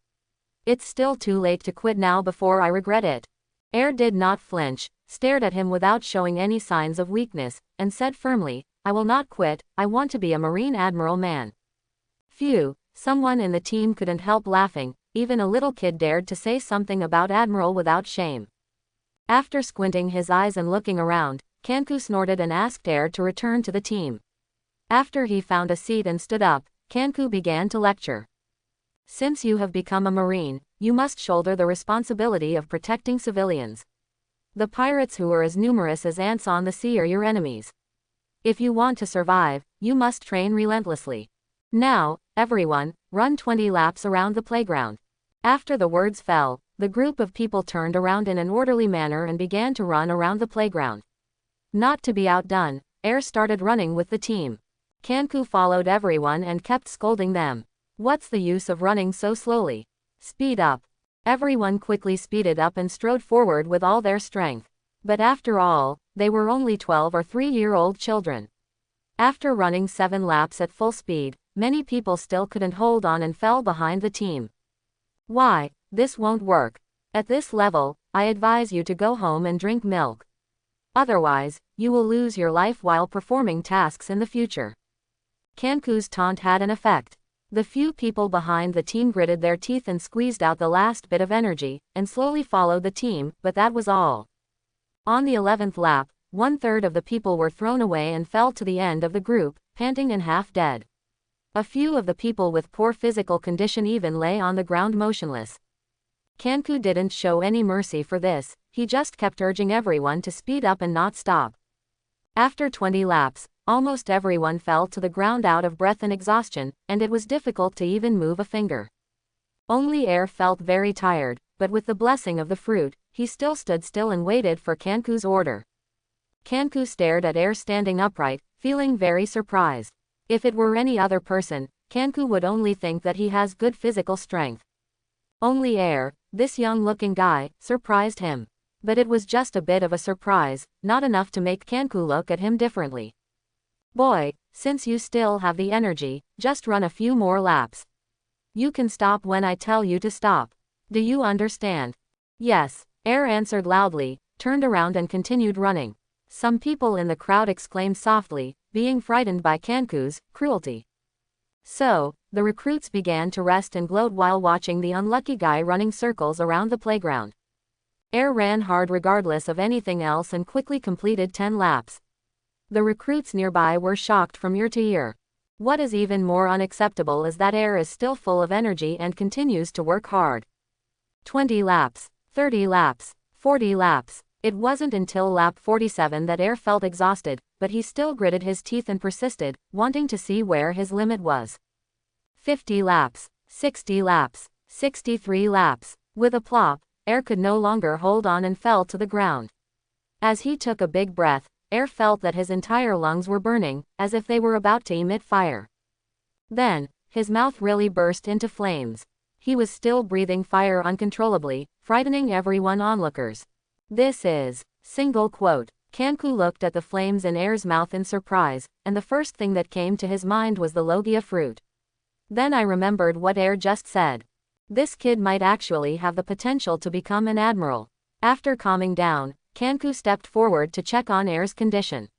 A: It's still too late to quit now before I regret it." Air did not flinch, stared at him without showing any signs of weakness, and said firmly, "I will not quit, I want to be a Marine Admiral man." Phew, someone in the team couldn't help laughing, even a little kid dared to say something about Admiral without shame. After squinting his eyes and looking around, Kanku snorted and asked Air to return to the team. After he found a seat and stood up, Kanku began to lecture. "Since you have become a Marine, you must shoulder the responsibility of protecting civilians. The pirates who are as numerous as ants on the sea are your enemies. If you want to survive, you must train relentlessly. Now, everyone, run 20 laps around the playground." After the words fell, the group of people turned around in an orderly manner and began to run around the playground. Not to be outdone, Air started running with the team. Kanku followed everyone and kept scolding them. "What's the use of running so slowly? Speed up." Everyone quickly speeded up and strode forward with all their strength. But after all, they were only 12 or 3-year-old children. After running 7 laps at full speed, many people still couldn't hold on and fell behind the team. "Why, this won't work. At this level, I advise you to go home and drink milk. Otherwise, you will lose your life while performing tasks in the future." Kanku's taunt had an effect. The few people behind the team gritted their teeth and squeezed out the last bit of energy, and slowly followed the team, but that was all. On the 11th lap, 1/3 of the people were thrown away and fell to the end of the group, panting and half dead. A few of the people with poor physical condition even lay on the ground motionless. Kanku didn't show any mercy for this, he just kept urging everyone to speed up and not stop. After 20 laps, almost everyone fell to the ground out of breath and exhaustion, and it was difficult to even move a finger. Only Air felt very tired, but with the blessing of the fruit, he still stood still and waited for Kanku's order. Kanku stared at Air standing upright, feeling very surprised. If it were any other person, Kanku would only think that he has good physical strength. Only Air, this young-looking guy, surprised him. But it was just a bit of a surprise, not enough to make Kanku look at him differently. "Boy, since you still have the energy, just run a few more laps. You can stop when I tell you to stop. Do you understand?" "Yes," Air answered loudly, turned around and continued running. Some people in the crowd exclaimed softly, being frightened by Kanku's cruelty. So, the recruits began to rest and gloat while watching the unlucky guy running circles around the playground. Air ran hard regardless of anything else and quickly completed 10 laps. The recruits nearby were shocked from ear to ear. What is even more unacceptable is that Air is still full of energy and continues to work hard. 20 laps, 30 laps, 40 laps. It wasn't until lap 47 that Air felt exhausted, but he still gritted his teeth and persisted, wanting to see where his limit was. 50 laps, 60 laps, 63 laps. With a plop, Air could no longer hold on and fell to the ground. As he took a big breath, Air felt that his entire lungs were burning, as if they were about to emit fire. Then, his mouth really burst into flames. He was still breathing fire uncontrollably, frightening everyone onlookers. "This is..." Single quote. Kanku looked at the flames in Air's mouth in surprise, and the first thing that came to his mind was the logia fruit. Then I remembered what Air just said. This kid might actually have the potential to become an admiral. After calming down, Kanku stepped forward to check on Air's condition.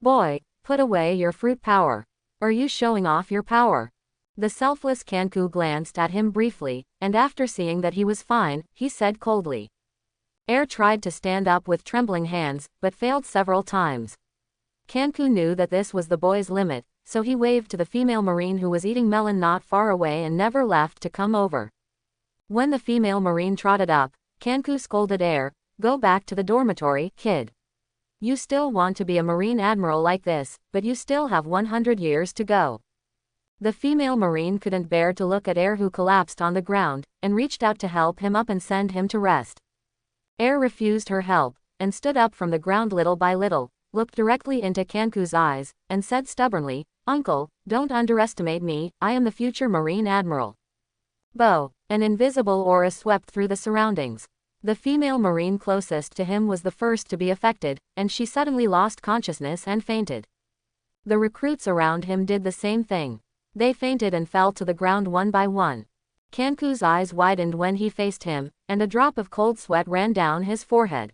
A: "Boy, put away your fruit power. Are you showing off your power?" The selfless Kanku glanced at him briefly, and after seeing that he was fine, he said coldly. Air tried to stand up with trembling hands, but failed several times. Kanku knew that this was the boy's limit, so he waved to the female Marine who was eating melon not far away and never left to come over. When the female Marine trotted up, Kanku scolded Air, "Go back to the dormitory, kid. You still want to be a Marine admiral like this, but you still have 100 years to go." The female Marine couldn't bear to look at Air, who collapsed on the ground, and reached out to help him up and send him to rest. Air refused her help, and stood up from the ground little by little, looked directly into Kanku's eyes, and said stubbornly, "Uncle, don't underestimate me, I am the future Marine Admiral." Bo. An invisible aura swept through the surroundings. The female Marine closest to him was the first to be affected, and she suddenly lost consciousness and fainted. The recruits around him did the same thing. They fainted and fell to the ground one by one. Kanku's eyes widened when he faced him, and a drop of cold sweat ran down his forehead.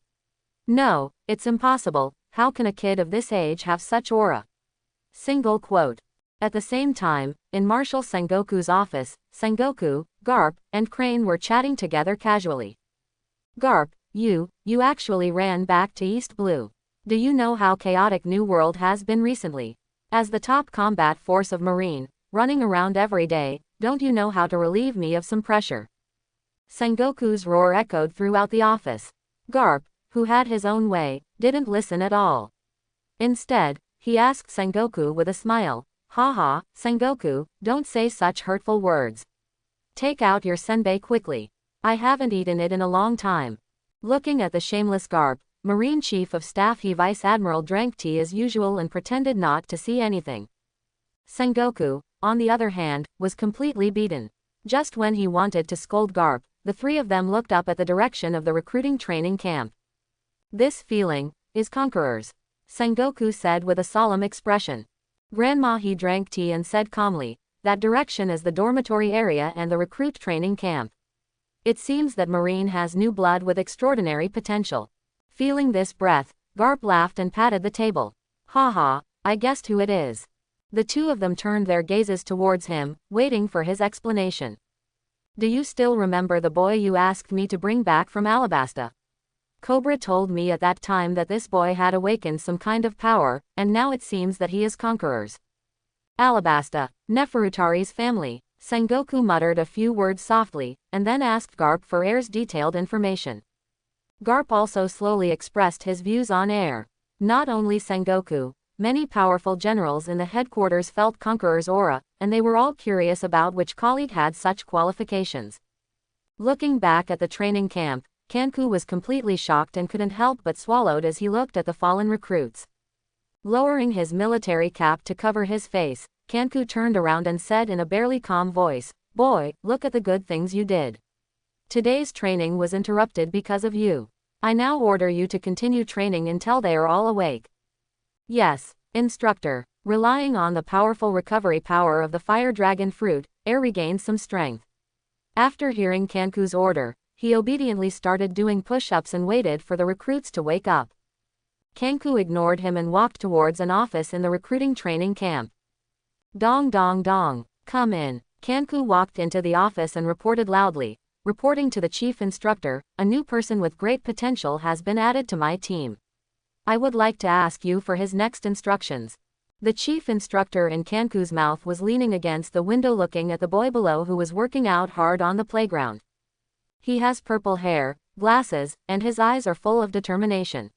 A: "No, it's impossible, how can a kid of this age have such aura?" Single quote. At the same time, in Marshal Sengoku's office, Sengoku, Garp, and Crane were chatting together casually. "Garp, you actually ran back to East Blue. Do you know how chaotic New World has been recently? As the top combat force of Marine, running around every day, don't you know how to relieve me of some pressure?" Sengoku's roar echoed throughout the office. Garp, who had his own way, didn't listen at all. Instead, he asked Sengoku with a smile, "Haha, Sengoku, don't say such hurtful words. Take out your senbei quickly. I haven't eaten it in a long time." Looking at the shameless Garp, Marine Chief of Staff Vice Admiral drank tea as usual and pretended not to see anything. Sengoku, on the other hand, was completely beaten. Just when he wanted to scold Garp, the three of them looked up at the direction of the recruiting training camp. "This feeling is conquerors," Sengoku said with a solemn expression. Grandma he drank tea and said calmly, "That direction is the dormitory area and the recruit training camp. It seems that Marine has new blood with extraordinary potential." Feeling this breath, Garp laughed and patted the table. "Haha, I guessed who it is." The two of them turned their gazes towards him, waiting for his explanation. "Do you still remember the boy you asked me to bring back from Alabasta? Cobra told me at that time that this boy had awakened some kind of power, and now it seems that he is conquerors." "Alabasta, Neferutari's family." Sengoku muttered a few words softly, and then asked Garp for Air's detailed information. Garp also slowly expressed his views on Air. Not only Sengoku, many powerful generals in the headquarters felt Conqueror's aura, and they were all curious about which colleague had such qualifications. Looking back at the training camp, Kanku was completely shocked and couldn't help but swallowed as he looked at the fallen recruits. Lowering his military cap to cover his face, Kanku turned around and said in a barely calm voice, "Boy, look at the good things you did. Today's training was interrupted because of you. I now order you to continue training until they are all awake." "Yes, instructor." Relying on the powerful recovery power of the fire dragon fruit, Air regained some strength. After hearing Kanku's order, he obediently started doing push-ups and waited for the recruits to wake up. Kanku ignored him and walked towards an office in the recruiting training camp. "Dong dong dong, come in." Kanku walked into the office and reported loudly, "Reporting to the chief instructor, a new person with great potential has been added to my team. I would like to ask you for his next instructions." The chief instructor in Kanku's mouth was leaning against the window looking at the boy below who was working out hard on the playground. He has purple hair, glasses, and his eyes are full of determination.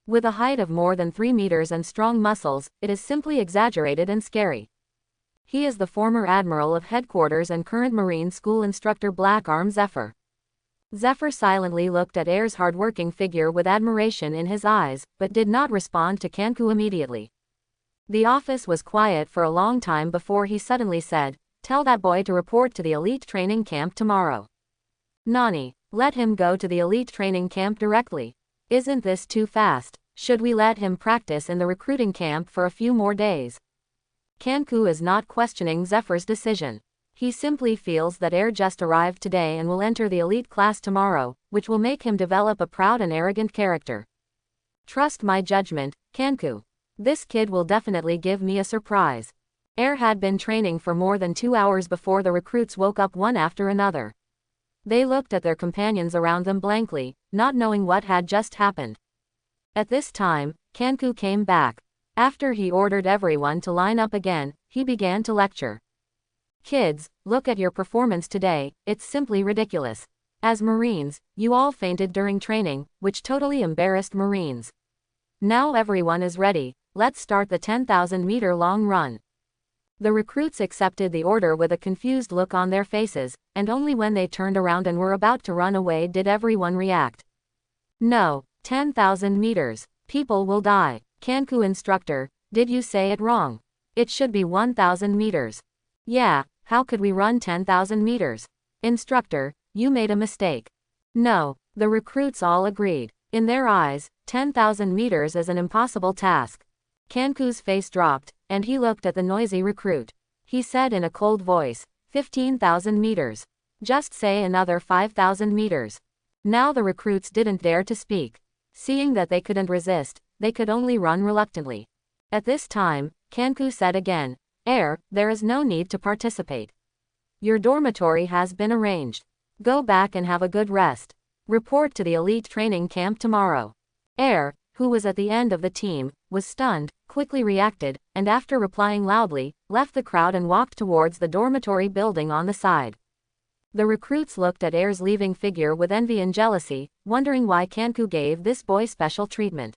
A: With a height of more than 3 meters and strong muscles, it is simply exaggerated and scary. He is the former admiral of headquarters and current Marine School instructor Black Arm Zephyr. Zephyr silently looked at Air's hard-working figure with admiration in his eyes, but did not respond to Kanku immediately. The office was quiet for a long time before he suddenly said, "Tell that boy to report to the elite training camp tomorrow." "Nani, let him go to the elite training camp directly. Isn't this too fast? Should we let him practice in the recruiting camp for a few more days?" Kanku is not questioning Zephyr's decision. He simply feels that Air just arrived today and will enter the elite class tomorrow, which will make him develop a proud and arrogant character. "Trust my judgment, Kanku. This kid will definitely give me a surprise." Air had been training for more than 2 hours before the recruits woke up one after another. They looked at their companions around them blankly, not knowing what had just happened. At this time, Kanku came back. After he ordered everyone to line up again, he began to lecture. "Kids, look at your performance today, it's simply ridiculous. As Marines, you all fainted during training, which totally embarrassed Marines. Now everyone is ready, let's start the 10,000-meter long run." The recruits accepted the order with a confused look on their faces, and only when they turned around and were about to run away did everyone react. No, 10,000 meters. People will die. Kanku instructor, did you say it wrong? It should be 1,000 meters. Yeah, how could we run 10,000 meters? Instructor, you made a mistake. No, the recruits all agreed. In their eyes, 10,000 meters is an impossible task. Kanku's face dropped, and he looked at the noisy recruit. He said in a cold voice, 15,000 meters. Just say another 5,000 meters. Now the recruits didn't dare to speak. Seeing that they couldn't resist, they could only run reluctantly. At this time, Kanku said again, there is no need to participate. Your dormitory has been arranged. Go back and have a good rest. Report to the elite training camp tomorrow. Who was at the end of the team, was stunned, quickly reacted, and after replying loudly, left the crowd and walked towards the dormitory building on the side. The recruits looked at Air's leaving figure with envy and jealousy, wondering why Kanku gave this boy special treatment.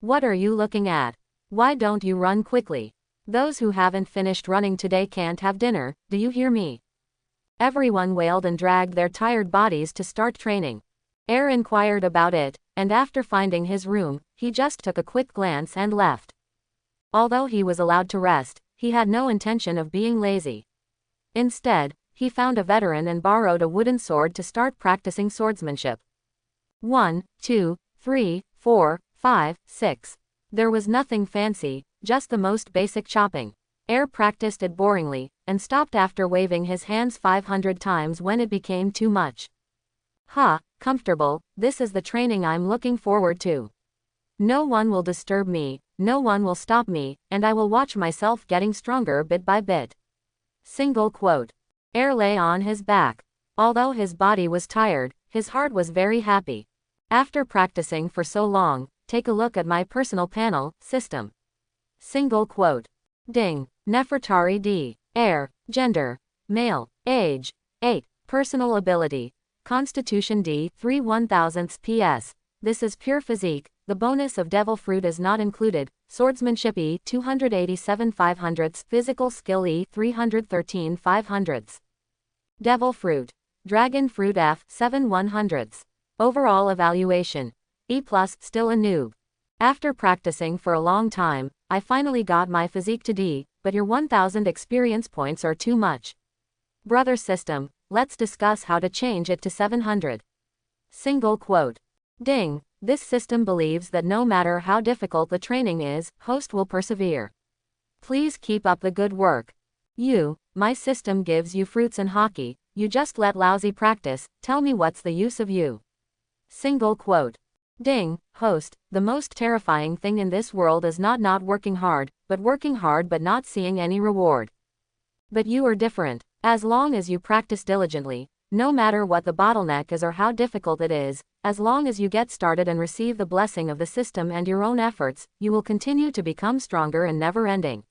A: What are you looking at? Why don't you run quickly? Those who haven't finished running today can't have dinner, do you hear me? Everyone wailed and dragged their tired bodies to start training. Air inquired about it, and after finding his room, he just took a quick glance and left. Although he was allowed to rest, he had no intention of being lazy. Instead, he found a veteran and borrowed a wooden sword to start practicing swordsmanship. 1, 2, 3, 4, 5, 6. There was nothing fancy, just the most basic chopping. Air practiced it boringly, and stopped after waving his hands 500 times when it became too much. Comfortable, this is the training I'm looking forward to. No one will disturb me, no one will stop me, and I will watch myself getting stronger bit by bit. Single quote. Air lay on his back. Although his body was tired, his heart was very happy. After practicing for so long, take a look at my personal panel, system. Single quote. Ding. Nefertari D. Air. Gender. Male. Age. 8. Personal ability. Constitution D. 3 1,000ths PS. This is pure physique, the bonus of devil fruit is not included. Swordsmanship E. 287 500ths. Physical skill E. 313 500ths. Devil fruit. Dragon fruit F. 7 100ths. Overall evaluation. E+, still a noob. After practicing for a long time, I finally got my physique to D, but your 1,000 experience points are too much. Brother system, let's discuss how to change it to 700. Single quote. Ding. This system believes that no matter how difficult the training is, host will persevere. Please keep up the good work. My system gives you fruits and hockey, you just let lousy practice, tell me what's the use of you. Single quote. Ding. Host, the most terrifying thing in this world is not working hard but not seeing any reward. But you are different. As long as you practice diligently, no matter what the bottleneck is or how difficult it is, as long as you get started and receive the blessing of the system and your own efforts, you will continue to become stronger and never-ending.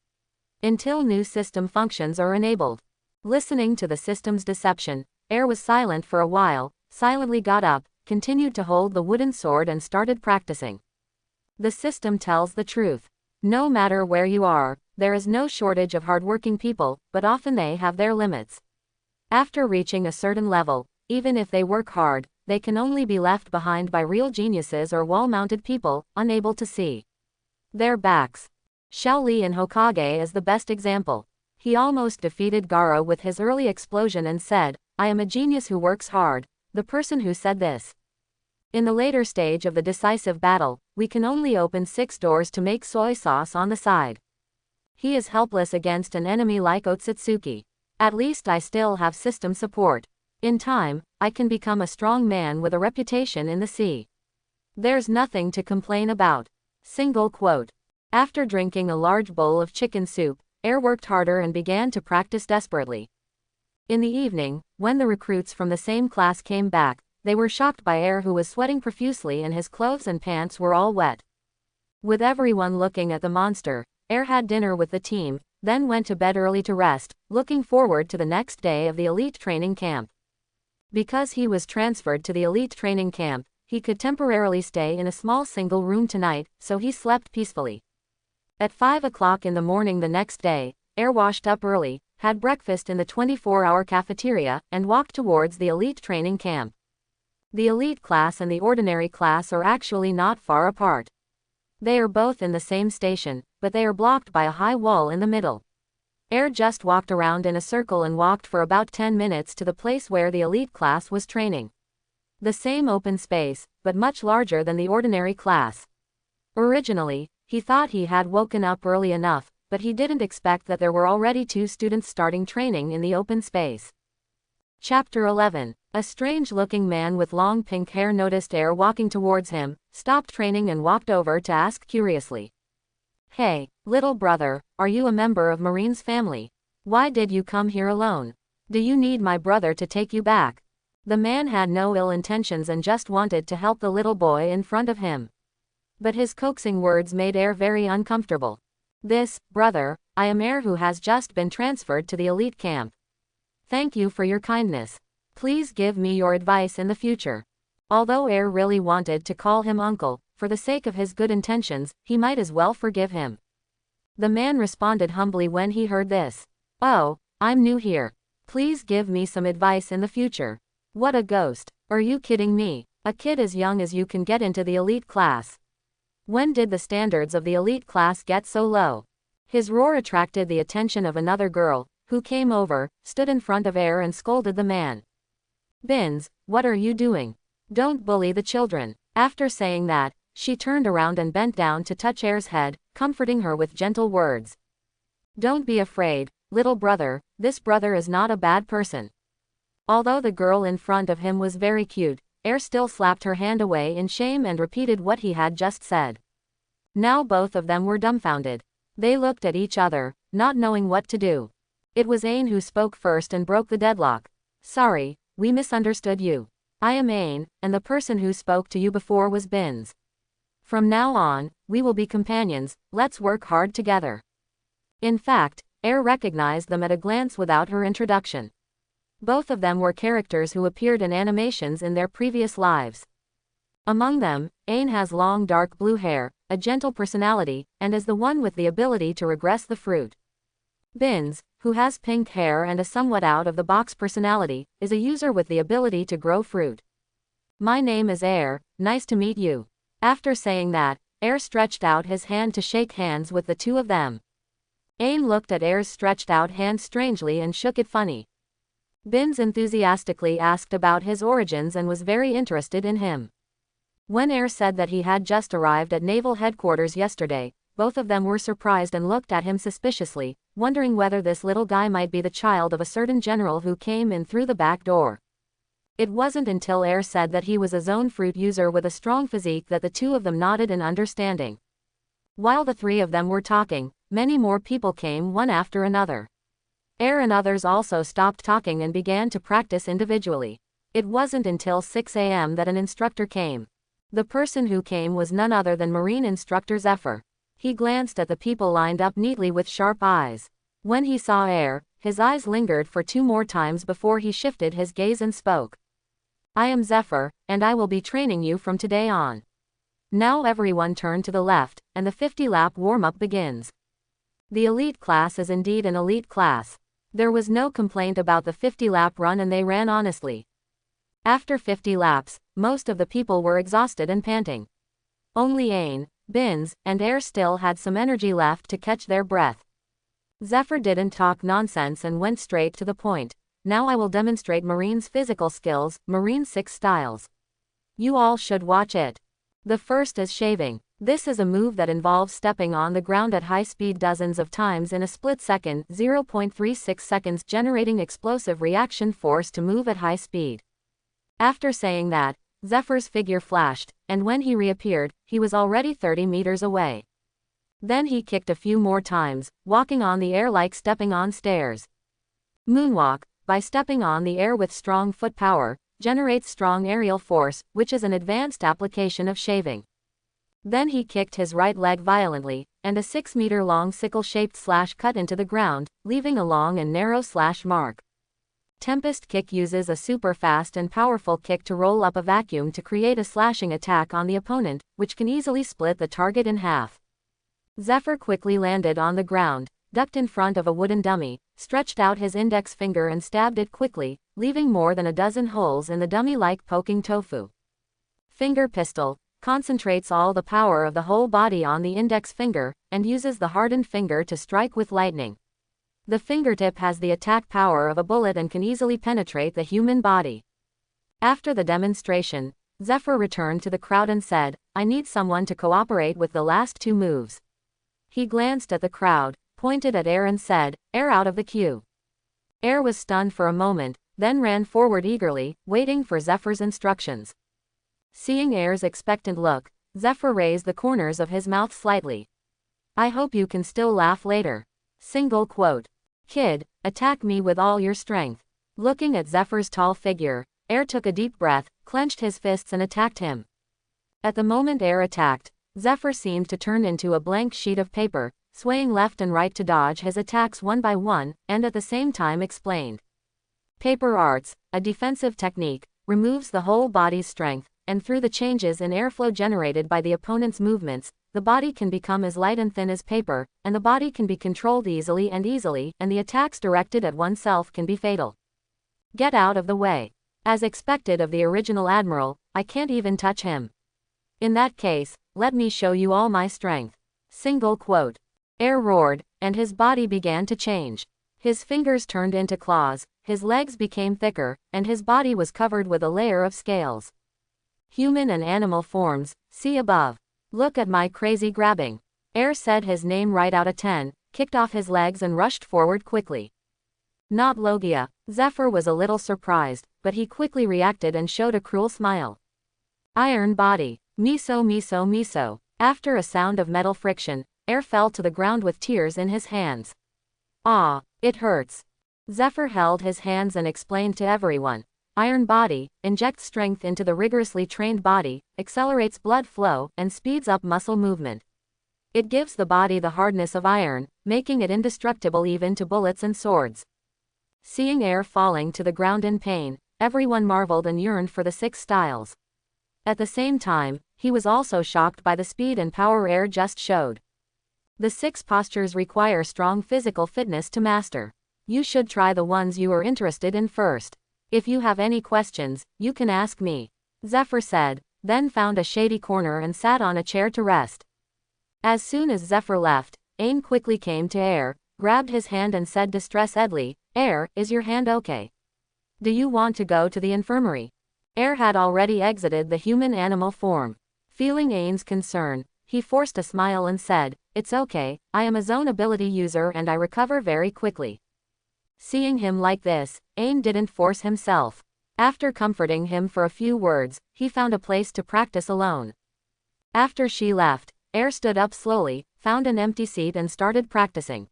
A: Until new system functions are enabled. Listening to the system's deception, Air was silent for a while, silently got up, continued to hold the wooden sword and started practicing. The system tells the truth. No matter where you are, there is no shortage of hardworking people, but often they have their limits. After reaching a certain level, even if they work hard, they can only be left behind by real geniuses or wall-mounted people, unable to see their backs. Xiao Li in Hokage is the best example. He almost defeated Gaara with his early explosion and said, "I am a genius who works hard," the person who said this. In the later stage of the decisive battle, we can only open 6 doors to make soy sauce on the side. He is helpless against an enemy like Otsutsuki. At least I still have system support. In time, I can become a strong man with a reputation in the sea. There's nothing to complain about. Single quote. After drinking a large bowl of chicken soup, Air worked harder and began to practice desperately. In the evening, when the recruits from the same class came back, they were shocked by Air, who was sweating profusely and his clothes and pants were all wet. With everyone looking at the monster, Air had dinner with the team, then went to bed early to rest, looking forward to the next day of the elite training camp. Because he was transferred to the elite training camp, he could temporarily stay in a small single room tonight, so he slept peacefully. At 5 o'clock in the morning the next day, Air washed up early, had breakfast in the 24-hour cafeteria, and walked towards the elite training camp. The elite class and the ordinary class are actually not far apart. They are both in the same station, but they are blocked by a high wall in the middle. Air just walked around in a circle and walked for about 10 minutes to the place where the elite class was training. The same open space, but much larger than the ordinary class. Originally, he thought he had woken up early enough, but he didn't expect that there were already 2 students starting training in the open space. Chapter 11. A strange-looking man with long pink hair noticed Air walking towards him, stopped training and walked over to ask curiously. "Hey, little brother, are you a member of Marine's family? Why did you come here alone? Do you need my brother to take you back?" The man had no ill intentions and just wanted to help the little boy in front of him. But his coaxing words made Air very uncomfortable. Brother, I am Air who has just been transferred to the elite camp. Thank you for your kindness. Please give me your advice in the future." Although Air really wanted to call him uncle, for the sake of his good intentions, he might as well forgive him. The man responded humbly when he heard this. "Oh, I'm new here. Please give me some advice in the future." What a ghost. Are you kidding me? A kid as young as you can get into the elite class. When did the standards of the elite class get so low? His roar attracted the attention of another girl, who came over, stood in front of Air and scolded the man. "Bins, what are you doing? Don't bully the children." After saying that, she turned around and bent down to touch Air's head, comforting her with gentle words. "Don't be afraid, little brother, this brother is not a bad person." Although the girl in front of him was very cute, Air still slapped her hand away in shame and repeated what he had just said. Now both of them were dumbfounded. They looked at each other, not knowing what to do. It was Ain who spoke first and broke the deadlock. "Sorry, we misunderstood you. I am Ain, and the person who spoke to you before was Bins. From now on, we will be companions, let's work hard together." In fact, Air recognized them at a glance without her introduction. Both of them were characters who appeared in animations in their previous lives. Among them, Ain has long dark blue hair, a gentle personality, and is the one with the ability to regress the fruit. Bins, who has pink hair and a somewhat out-of-the-box personality, is a user with the ability to grow fruit. "My name is Air, nice to meet you." After saying that, Air stretched out his hand to shake hands with the two of them. Ain looked at Air's stretched out hand strangely and shook it funny. Bins enthusiastically asked about his origins and was very interested in him. When Air said that he had just arrived at Naval Headquarters yesterday, both of them were surprised and looked at him suspiciously, wondering whether this little guy might be the child of a certain general who came in through the back door. It wasn't until Air said that he was a zone fruit user with a strong physique that the two of them nodded in understanding. While the three of them were talking, many more people came one after another. Air and others also stopped talking and began to practice individually. It wasn't until 6 a.m. that an instructor came. The person who came was none other than Marine Instructor Zephyr. He glanced at the people lined up neatly with sharp eyes. When he saw Air, his eyes lingered for 2 more times before he shifted his gaze and spoke. "I am Zephyr, and I will be training you from today on." Now everyone turned to the left, and the 50-lap warm-up begins. The elite class is indeed an elite class. There was no complaint about the 50-lap run and they ran honestly. After 50 laps, most of the people were exhausted and panting. Only Ain, Bins, and Air still had some energy left to catch their breath. Zephyr didn't talk nonsense and went straight to the point. "Now I will demonstrate Marine's physical skills, Marine 6 styles. You all should watch it. The first is shaving. This is a move that involves stepping on the ground at high speed dozens of times in a split second, 0.36 seconds, generating explosive reaction force to move at high speed." After saying that, Zephyr's figure flashed, and when he reappeared, he was already 30 meters away. Then he kicked a few more times, walking on the air like stepping on stairs. Moonwalk, by stepping on the air with strong foot power, generates strong aerial force, which is an advanced application of shaving. Then he kicked his right leg violently, and a 6-meter-long sickle-shaped slash cut into the ground, leaving a long and narrow slash mark. Tempest Kick uses a super fast and powerful kick to roll up a vacuum to create a slashing attack on the opponent, which can easily split the target in half. Zephyr quickly landed on the ground, ducked in front of a wooden dummy, stretched out his index finger and stabbed it quickly, leaving more than a dozen holes in the dummy like poking tofu. Finger pistol concentrates all the power of the whole body on the index finger, and uses the hardened finger to strike with lightning. The fingertip has the attack power of a bullet and can easily penetrate the human body. After the demonstration, Zephyr returned to the crowd and said, "I need someone to cooperate with the last two moves." He glanced at the crowd, pointed at Air and said, "Air out of the queue." Air was stunned for a moment, then ran forward eagerly, waiting for Zephyr's instructions. Seeing Air's expectant look, Zephyr raised the corners of his mouth slightly. "I hope you can still laugh later." Single quote. "Kid, attack me with all your strength." Looking at Zephyr's tall figure, Air took a deep breath, clenched his fists and attacked him. At the moment Air attacked, Zephyr seemed to turn into a blank sheet of paper, swaying left and right to dodge his attacks one by one, and at the same time explained. Paper arts, a defensive technique, removes the whole body's strength, and through the changes in airflow generated by the opponent's movements, the body can become as light and thin as paper, and the body can be controlled easily, and the attacks directed at oneself can be fatal. Get out of the way. As expected of the original admiral, I can't even touch him. In that case, let me show you all my strength. Single quote. Air roared, and his body began to change. His fingers turned into claws, his legs became thicker, and his body was covered with a layer of scales. Human and animal forms, see above. Look at my crazy grabbing. Air said his name right out of 10, kicked off his legs and rushed forward quickly. Not Logia. Zephyr was a little surprised, but he quickly reacted and showed a cruel smile. Iron body. Miso miso miso. After a sound of metal friction, Air fell to the ground with tears in his hands. Ah, it hurts. Zephyr held his hands and explained to everyone. Iron body injects strength into the rigorously trained body, accelerates blood flow, and speeds up muscle movement. It gives the body the hardness of iron, making it indestructible even to bullets and swords. Seeing Air falling to the ground in pain, everyone marveled and yearned for the 6 styles. At the same time, he was also shocked by the speed and power Air just showed. The 6 postures require strong physical fitness to master. You should try the ones you are interested in first. If you have any questions, you can ask me, Zephyr said, then found a shady corner and sat on a chair to rest. As soon as Zephyr left, Ain quickly came to Air, grabbed his hand and said distressedly, "Air, is your hand okay? Do you want to go to the infirmary?" Air had already exited the human-animal form. Feeling Ain's concern, he forced a smile and said, "It's okay, I am a zone ability user and I recover very quickly." Seeing him like this, Ain didn't force himself. After comforting him for a few words, he found a place to practice alone. After she left, Air stood up slowly, found an empty seat and started practicing.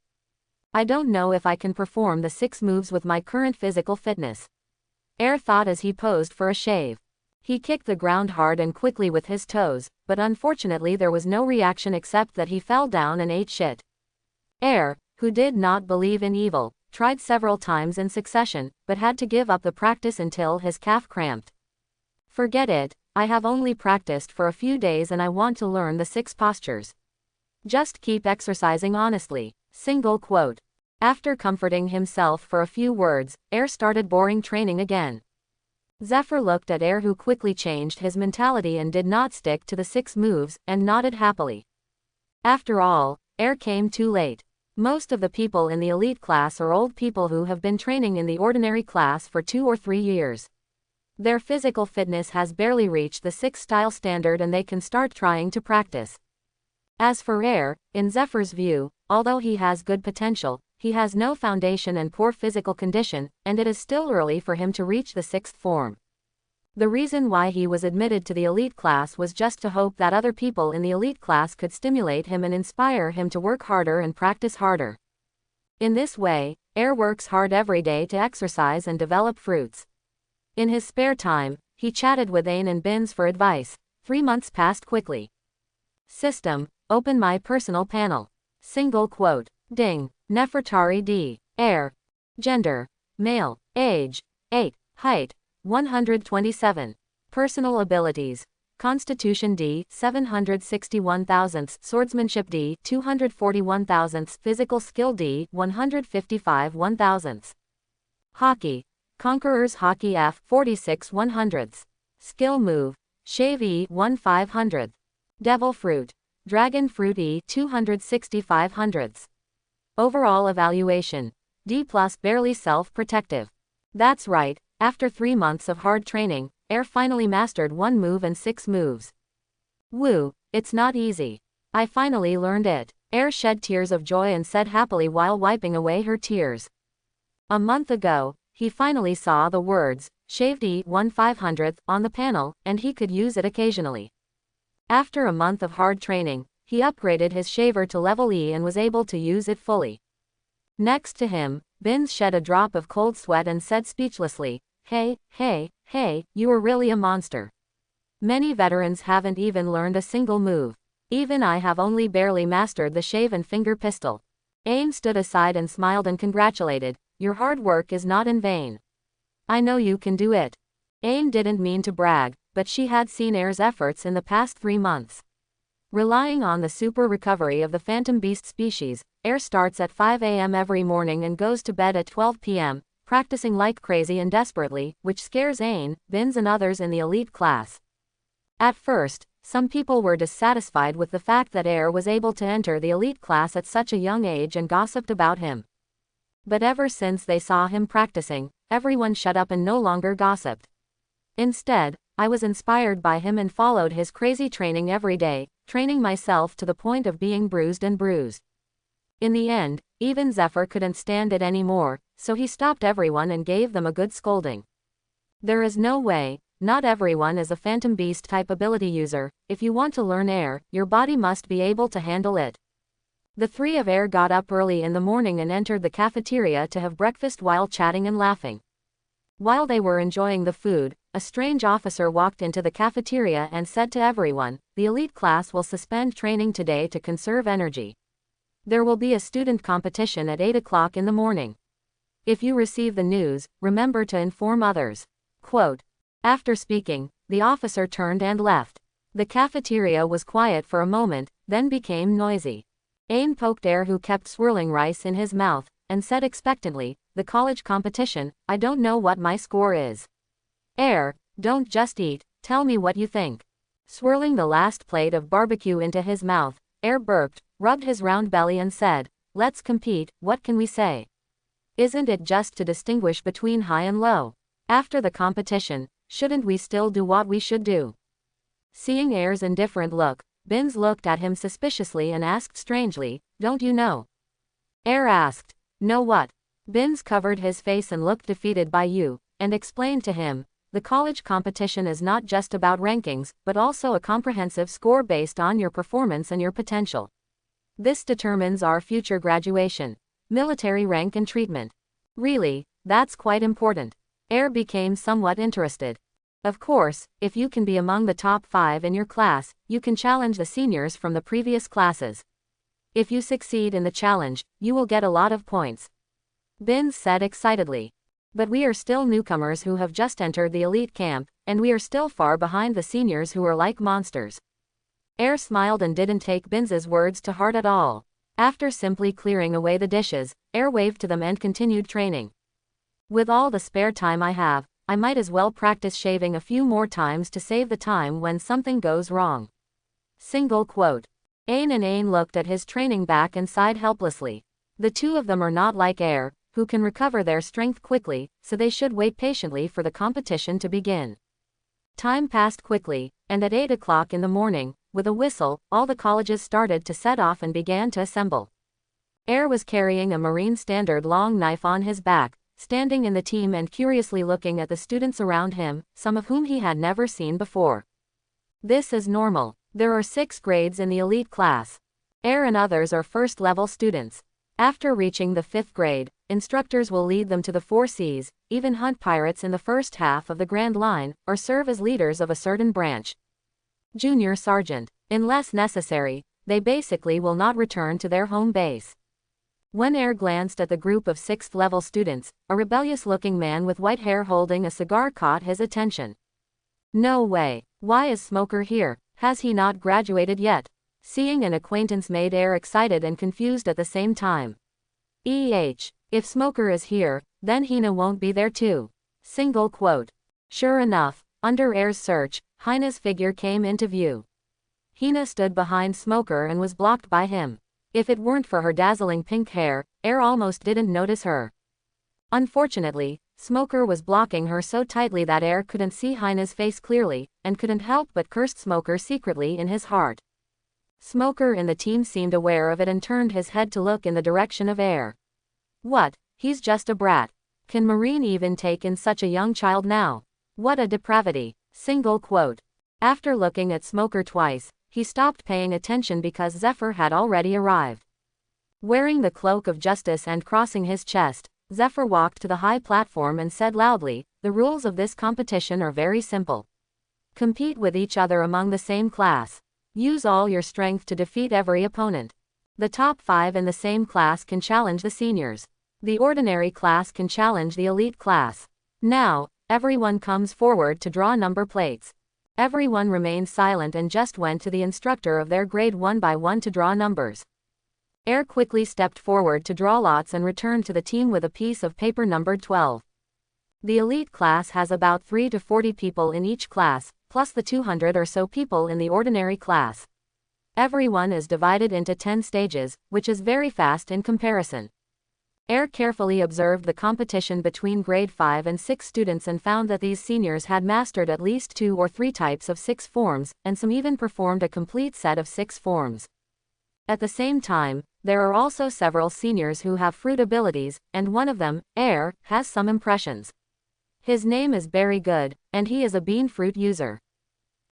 A: "I don't know if I can perform the 6 moves with my current physical fitness," Air thought as he posed for a shave. He kicked the ground hard and quickly with his toes, but unfortunately there was no reaction except that he fell down and ate shit. Air, who did not believe in evil, tried several times in succession, but had to give up the practice until his calf cramped. "Forget it, I have only practiced for a few days and I want to learn the 6 postures. Just keep exercising honestly." Single quote. After comforting himself for a few words, Air started boring training again. Zephyr looked at Air, who quickly changed his mentality and did not stick to the 6 moves, and nodded happily. After all, Air came too late. Most of the people in the elite class are old people who have been training in the ordinary class for 2 or 3 years. Their physical fitness has barely reached the 6-style standard and they can start trying to practice. As for Air, in Zephyr's view, although he has good potential, he has no foundation and poor physical condition, and it is still early for him to reach the 6th form. The reason why he was admitted to the elite class was just to hope that other people in the elite class could stimulate him and inspire him to work harder and practice harder. In this way, Air works hard every day to exercise and develop fruits. In his spare time, he chatted with Ain and Bins for advice. 3 months passed quickly. System, open my personal panel. Single quote. Ding. Nefertari D. Air. Gender. Male. Age. 8. Height. 127. Personal abilities. Constitution D, 761 thousandths, Swordsmanship D, 241 thousandths, Physical Skill D, 155 1,000ths. Hockey. Conqueror's Hockey F, 46 100ths. Skill Move. Shave E, 1/500th. Devil Fruit. Dragon Fruit E, 265 100ths. Overall Evaluation. D+, barely self-protective. That's right, after 3 months of hard training, Air finally mastered 1 move and 6 moves. Woo, it's not easy. I finally learned it. Air shed tears of joy and said happily while wiping away her tears. A month ago, he finally saw the words, shaved E, 1/500th, on the panel, and he could use it occasionally. After a month of hard training, he upgraded his shaver to level E and was able to use it fully. Next to him, Binz shed a drop of cold sweat and said speechlessly, Hey, you are really a monster. Many veterans haven't even learned a single move. Even I have only barely mastered the shave and finger pistol. Aim stood aside and smiled and congratulated, your hard work is not in vain. I know you can do it. Aim didn't mean to brag, but she had seen Air's efforts in the past 3 months. Relying on the super recovery of the phantom beast species, Air starts at 5 a.m. every morning and goes to bed at 12 p.m., practicing like crazy and desperately, which scares Ain, Binz and others in the elite class. At first, some people were dissatisfied with the fact that Air was able to enter the elite class at such a young age and gossiped about him. But ever since they saw him practicing, everyone shut up and no longer gossiped. Instead, I was inspired by him and followed his crazy training every day, training myself to the point of being bruised and bruised. In the end, even Zephyr couldn't stand it anymore, so he stopped everyone and gave them a good scolding. There is no way, not everyone is a Phantom Beast type ability user. If you want to learn Air, your body must be able to handle it. The 3 of Air got up early in the morning and entered the cafeteria to have breakfast while chatting and laughing. While they were enjoying the food, a strange officer walked into the cafeteria and said to everyone, the elite class will suspend training today to conserve energy. There will be a student competition at 8 o'clock in the morning. If you receive the news, remember to inform others. Quote. After speaking, the officer turned and left. The cafeteria was quiet for a moment, then became noisy. Ain poked Air, who kept swirling rice in his mouth, and said expectantly, the college competition, I don't know what my score is. Air, don't just eat, tell me what you think. Swirling the last plate of barbecue into his mouth, Air burped, rubbed his round belly and said, let's compete, what can we say? Isn't it just to distinguish between high and low? After the competition, shouldn't we still do what we should do? Seeing Air's indifferent look, Binz looked at him suspiciously and asked strangely, don't you know? Air asked, know what? Binz covered his face and looked defeated by you, and explained to him, the college competition is not just about rankings, but also a comprehensive score based on your performance and your potential. This determines our future graduation, military rank and treatment. Really, that's quite important. Air became somewhat interested. Of course, if you can be among the top 5 in your class, you can challenge the seniors from the previous classes. If you succeed in the challenge, you will get a lot of points. Binz said excitedly. But we are still newcomers who have just entered the elite camp, and we are still far behind the seniors who are like monsters. Air smiled and didn't take Binz's words to heart at all. After simply clearing away the dishes, Air waved to them and continued training. With all the spare time I have, I might as well practice shaving a few more times to save the time when something goes wrong. Single quote. Ain looked at his training back and sighed helplessly. The 2 of them are not like Air, who can recover their strength quickly, so they should wait patiently for the competition to begin. Time passed quickly, and at 8 o'clock in the morning, with a whistle, all the colleges started to set off and began to assemble. Air was carrying a Marine Standard long knife on his back, standing in the team and curiously looking at the students around him, some of whom he had never seen before. This is normal. There are 6 grades in the elite class. Air and others are first-level students. After reaching the 5th grade, instructors will lead them to the 4 Cs, even hunt pirates in the first half of the Grand Line, or serve as leaders of a certain branch. Junior Sergeant. Unless necessary, they basically will not return to their home base. When Air glanced at the group of 6th-level students, a rebellious-looking man with white hair holding a cigar caught his attention. No way. Why is Smoker here? Has he not graduated yet? Seeing an acquaintance made Air excited and confused at the same time. If Smoker is here, then Hina won't be there too. Single quote. Sure enough, under Air's search, Hina's figure came into view. Hina stood behind Smoker and was blocked by him. If it weren't for her dazzling pink hair, Air almost didn't notice her. Unfortunately, Smoker was blocking her so tightly that Air couldn't see Hina's face clearly, and couldn't help but curse Smoker secretly in his heart. Smoker in the team seemed aware of it and turned his head to look in the direction of Air. What? He's just a brat. Can Marine even take in such a young child now? What a depravity. Single quote. After looking at Smoker twice, he stopped paying attention because Zephyr had already arrived. Wearing the cloak of justice and crossing his chest, Zephyr walked to the high platform and said loudly, "The rules of this competition are very simple. Compete with each other among the same class. Use all your strength to defeat every opponent. The top 5 in the same class can challenge the seniors. The ordinary class can challenge the elite class. Now, everyone comes forward to draw number plates." Everyone remained silent and just went to the instructor of their grade one by one to draw numbers. Air quickly stepped forward to draw lots and returned to the team with a piece of paper numbered 12. The elite class has about 3 to 40 people in each class, plus the 200 or so people in the ordinary class. Everyone is divided into 10 stages, which is very fast in comparison. Air carefully observed the competition between grade 5 and 6 students and found that these seniors had mastered at least 2 or 3 types of 6 forms, and some even performed a complete set of 6 forms. At the same time, there are also several seniors who have fruit abilities, and one of them, Air, has some impressions. His name is Berry Good, and he is a bean fruit user.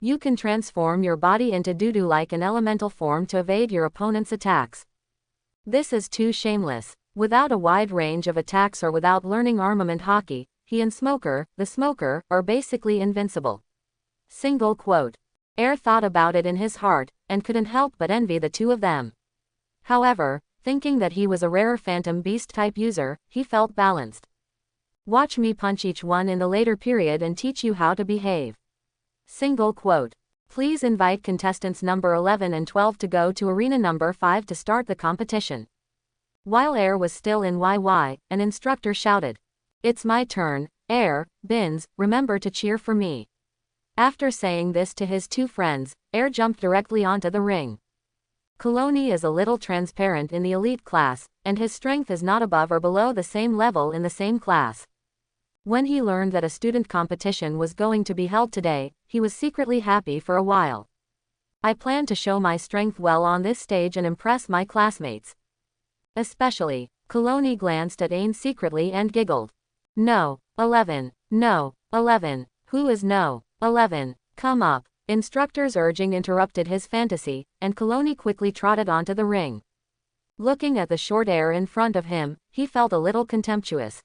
A: You can transform your body into doo-doo like an elemental form to evade your opponent's attacks. This is too shameless. Without a wide range of attacks or without learning armament hockey, he and Smoker, the Smoker, are basically invincible. Single quote. Air thought about it in his heart, and couldn't help but envy the two of them. However, thinking that he was a rarer Phantom Beast type user, he felt balanced. Watch me punch each one in the later period and teach you how to behave. Single quote. Please invite contestants number 11 and 12 to go to arena number 5 to start the competition. While Air was still in YY, an instructor shouted, "It's my turn, Air, Bins, remember to cheer for me." After saying this to his two friends, Air jumped directly onto the ring. Kaloni is a little transparent in the elite class, and his strength is not above or below the same level in the same class. When he learned that a student competition was going to be held today, he was secretly happy for a while. I plan to show my strength well on this stage and impress my classmates. Especially, Kaloni glanced at Ain secretly and giggled. No, 11, no, 11, who is no, 11, come up. Instructor's urging interrupted his fantasy, and Kaloni quickly trotted onto the ring. Looking at the short Air in front of him, he felt a little contemptuous.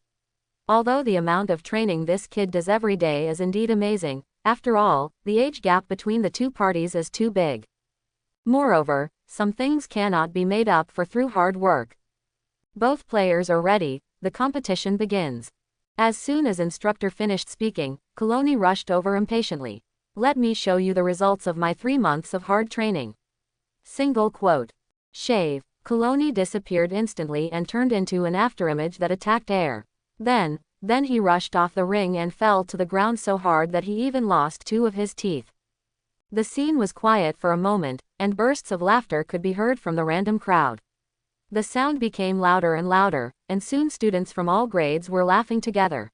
A: Although the amount of training this kid does every day is indeed amazing, after all, the age gap between the two parties is too big. Moreover, some things cannot be made up for through hard work. Both players are ready, the competition begins. As soon as instructor finished speaking, Kaloni rushed over impatiently. Let me show you the results of my 3 months of hard training. Single quote. Shave. Kaloni disappeared instantly and turned into an afterimage that attacked Air. Then he rushed off the ring and fell to the ground so hard that he even lost 2 of his teeth. The scene was quiet for a moment, and bursts of laughter could be heard from the random crowd. The sound became louder and louder, and soon students from all grades were laughing together.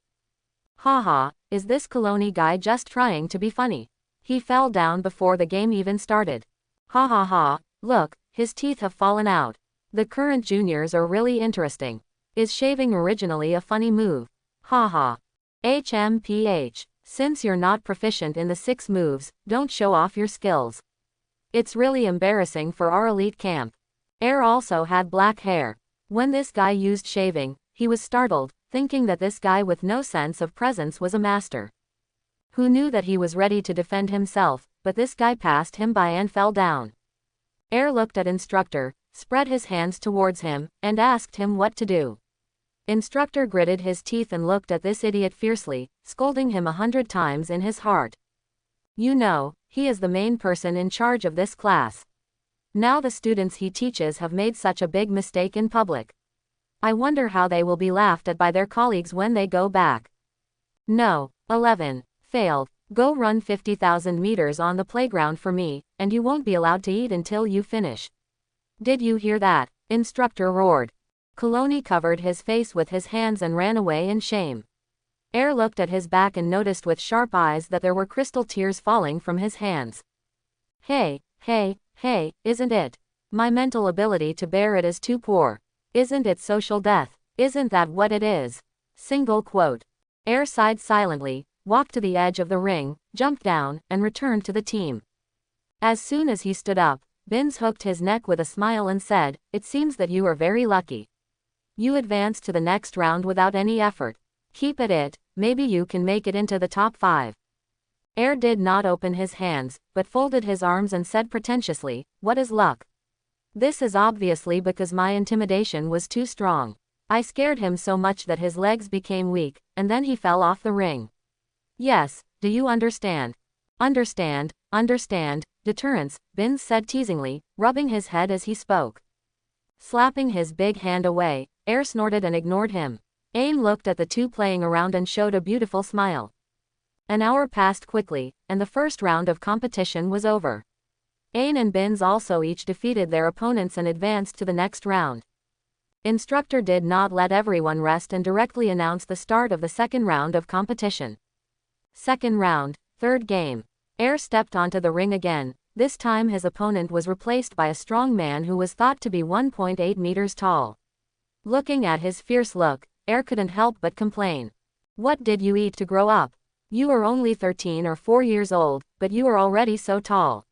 A: Haha, is this Kaloni guy just trying to be funny? He fell down before the game even started. Ha ha ha, look, his teeth have fallen out. The current juniors are really interesting. Is shaving originally a funny move? Haha. HMPH. Since you're not proficient in the 6 moves, don't show off your skills. It's really embarrassing for our elite camp. Air also had black hair. When this guy used shaving, he was startled, thinking that this guy with no sense of presence was a master. Who knew that he was ready to defend himself, but this guy passed him by and fell down. Air looked at instructor, spread his hands towards him, and asked him what to do. Instructor gritted his teeth and looked at this idiot fiercely, scolding him 100 times in his heart. You know, he is the main person in charge of this class. Now the students he teaches have made such a big mistake in public. I wonder how they will be laughed at by their colleagues when they go back. No. 11. Failed. Go run 50,000 meters on the playground for me, and you won't be allowed to eat until you finish. Did you hear that? Instructor roared. Coloni covered his face with his hands and ran away in shame. Air looked at his back and noticed with sharp eyes that there were crystal tears falling from his hands. Hey, isn't it? My mental ability to bear it is too poor. Isn't it social death? Isn't that what it is? Single quote. Air sighed silently, walked to the edge of the ring, jumped down, and returned to the team. As soon as he stood up, Binns hooked his neck with a smile and said, "It seems that you are very lucky. You advanced to the next round without any effort. Keep at it, maybe you can make it into the top 5. Air did not open his hands, but folded his arms and said pretentiously, "What is luck? This is obviously because my intimidation was too strong. I scared him so much that his legs became weak, and then he fell off the ring. Yes, do you understand?" Understand, deterrence, Binns said teasingly, rubbing his head as he spoke. Slapping his big hand away, Air snorted and ignored him. Ain looked at the two playing around and showed a beautiful smile. An hour passed quickly, and the first round of competition was over. Ain and Binns also each defeated their opponents and advanced to the next round. Instructor did not let everyone rest and directly announced the start of the second round of competition. Second round, third game. Air stepped onto the ring again. This time his opponent was replaced by a strong man who was thought to be 1.8 meters tall. Looking at his fierce look, Air couldn't help but complain. "What did you eat to grow up? You are only 13 or 4 years old, but you are already so tall."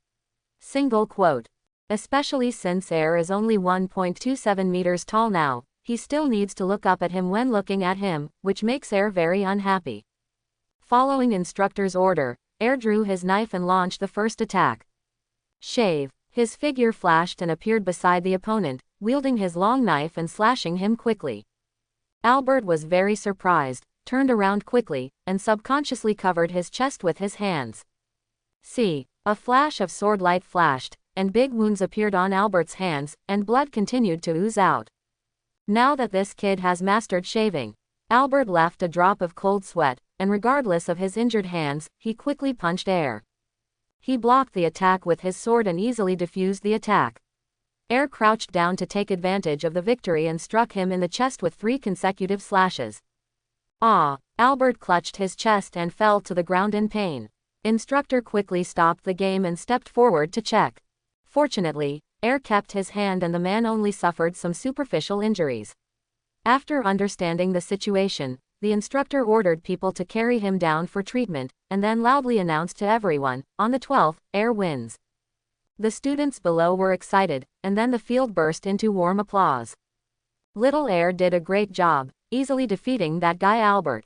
A: Single quote. Especially since Air is only 1.27 meters tall now, he still needs to look up at him when looking at him, which makes Air very unhappy. Following instructor's order, Air drew his knife and launched the first attack. Shave. His figure flashed and appeared beside the opponent, wielding his long knife and slashing him quickly. Albert was very surprised, turned around quickly, and subconsciously covered his chest with his hands. See, a flash of sword light flashed, and big wounds appeared on Albert's hands, and blood continued to ooze out. Now that this kid has mastered shaving, Albert left a drop of cold sweat, and regardless of his injured hands, he quickly punched Air. He blocked the attack with his sword and easily defused the attack. Air crouched down to take advantage of the victory and struck him in the chest with 3 consecutive slashes. Ah! Albert clutched his chest and fell to the ground in pain. Instructor quickly stopped the game and stepped forward to check. Fortunately, Air kept his hand and the man only suffered some superficial injuries. After understanding the situation, the instructor ordered people to carry him down for treatment, and then loudly announced to everyone, "On the 12th, Air wins." The students below were excited, and then the field burst into warm applause. Little Air did a great job, easily defeating that guy Albert.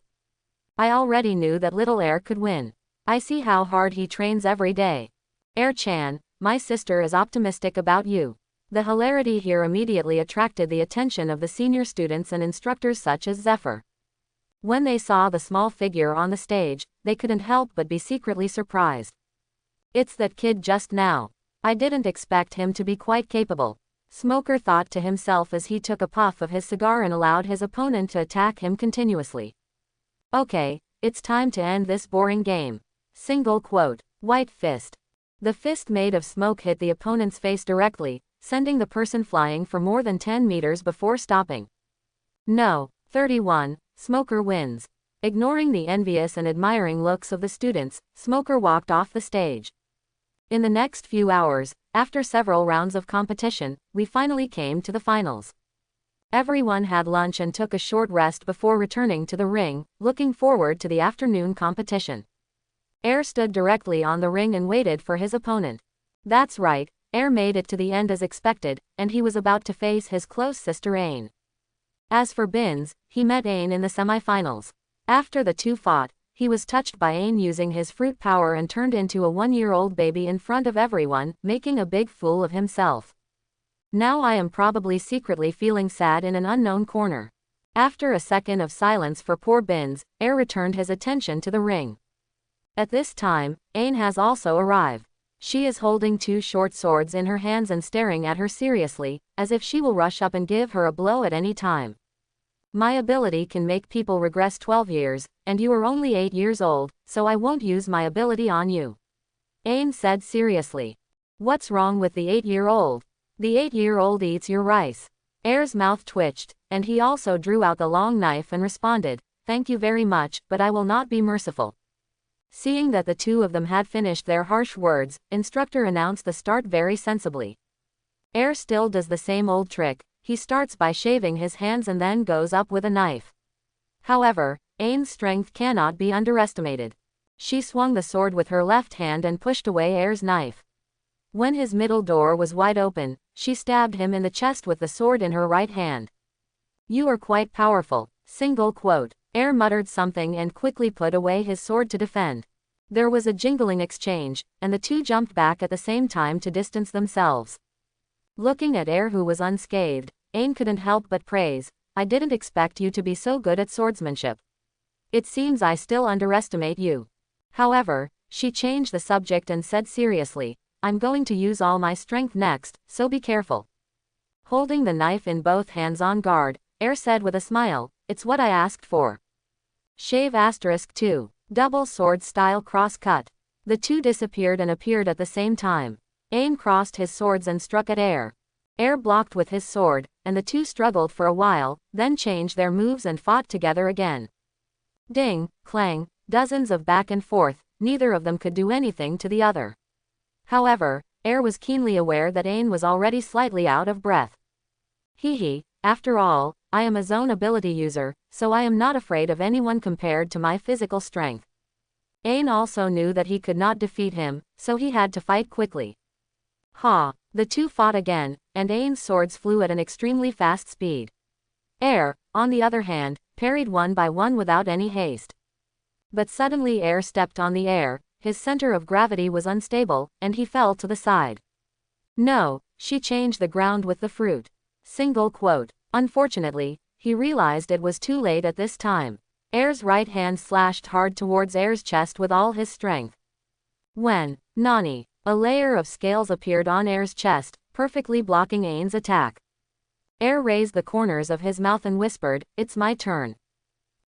A: I already knew that Little Air could win. I see how hard he trains every day. Air-chan, my sister is optimistic about you. The hilarity here immediately attracted the attention of the senior students and instructors such as Zephyr. When they saw the small figure on the stage, they couldn't help but be secretly surprised. "It's that kid just now. I didn't expect him to be quite capable," Smoker thought to himself as he took a puff of his cigar and allowed his opponent to attack him continuously. "Okay, it's time to end this boring game." Single quote. White fist. The fist made of smoke hit the opponent's face directly, sending the person flying for more than 10 meters before stopping. No. 31. Smoker wins. Ignoring the envious and admiring looks of the students, Smoker walked off the stage. In the next few hours, after several rounds of competition, we finally came to the finals. Everyone had lunch and took a short rest before returning to the ring, looking forward to the afternoon competition. Air stood directly on the ring and waited for his opponent. That's right, Air made it to the end as expected, and he was about to face his close sister Ain. As for Binns, he met Ain in the semifinals. After the two fought, he was touched by Ain using his fruit power and turned into a 1-year-old baby in front of everyone, making a big fool of himself. Now I am probably secretly feeling sad in an unknown corner. After a second of silence for poor Binns, Air returned his attention to the ring. At this time, Ain has also arrived. She is holding two short swords in her hands and staring at her seriously, as if she will rush up and give her a blow at any time. My ability can make people regress 12 years, and you are only 8 years old, so I won't use my ability on you. Ain said seriously. What's wrong with the 8-year-old? The 8-year-old eats your rice. Air's mouth twitched, and he also drew out the long knife and responded, thank you very much, but I will not be merciful. Seeing that the two of them had finished their harsh words, instructor announced the start very sensibly. Air still does the same old trick, he starts by shaving his hands and then goes up with a knife. However, Ain's strength cannot be underestimated. She swung the sword with her left hand and pushed away Air's knife. When his middle door was wide open, she stabbed him in the chest with the sword in her right hand. You are quite powerful, single quote. Air muttered something and quickly put away his sword to defend. There was a jingling exchange, and the two jumped back at the same time to distance themselves. Looking at Air, who was unscathed, Ain couldn't help but praise, I didn't expect you to be so good at swordsmanship. It seems I still underestimate you. However, she changed the subject and said seriously, I'm going to use all my strength next, so be careful. Holding the knife in both hands on guard, Air said with a smile, it's what I asked for. Shave *2. Double sword style cross cut. The two disappeared and appeared at the same time. Ain crossed his swords and struck at Air. Air blocked with his sword, and the two struggled for a while, then changed their moves and fought together again. Ding, clang, dozens of back and forth, neither of them could do anything to the other. However, Air was keenly aware that Ain was already slightly out of breath. Hee, after all, I am a zone ability user, so I am not afraid of anyone compared to my physical strength. Ain also knew that he could not defeat him, so he had to fight quickly. Ha! The two fought again, and Ain's swords flew at an extremely fast speed. Air, on the other hand, parried one by one without any haste. But suddenly Air stepped on the air, his center of gravity was unstable, and he fell to the side. No, she changed the ground with the fruit. Single quote. Unfortunately, he realized it was too late at this time. Air's right hand slashed hard towards Air's chest with all his strength. When, Nani, a layer of scales appeared on Air's chest, perfectly blocking Ain's attack. Air raised the corners of his mouth and whispered, it's my turn.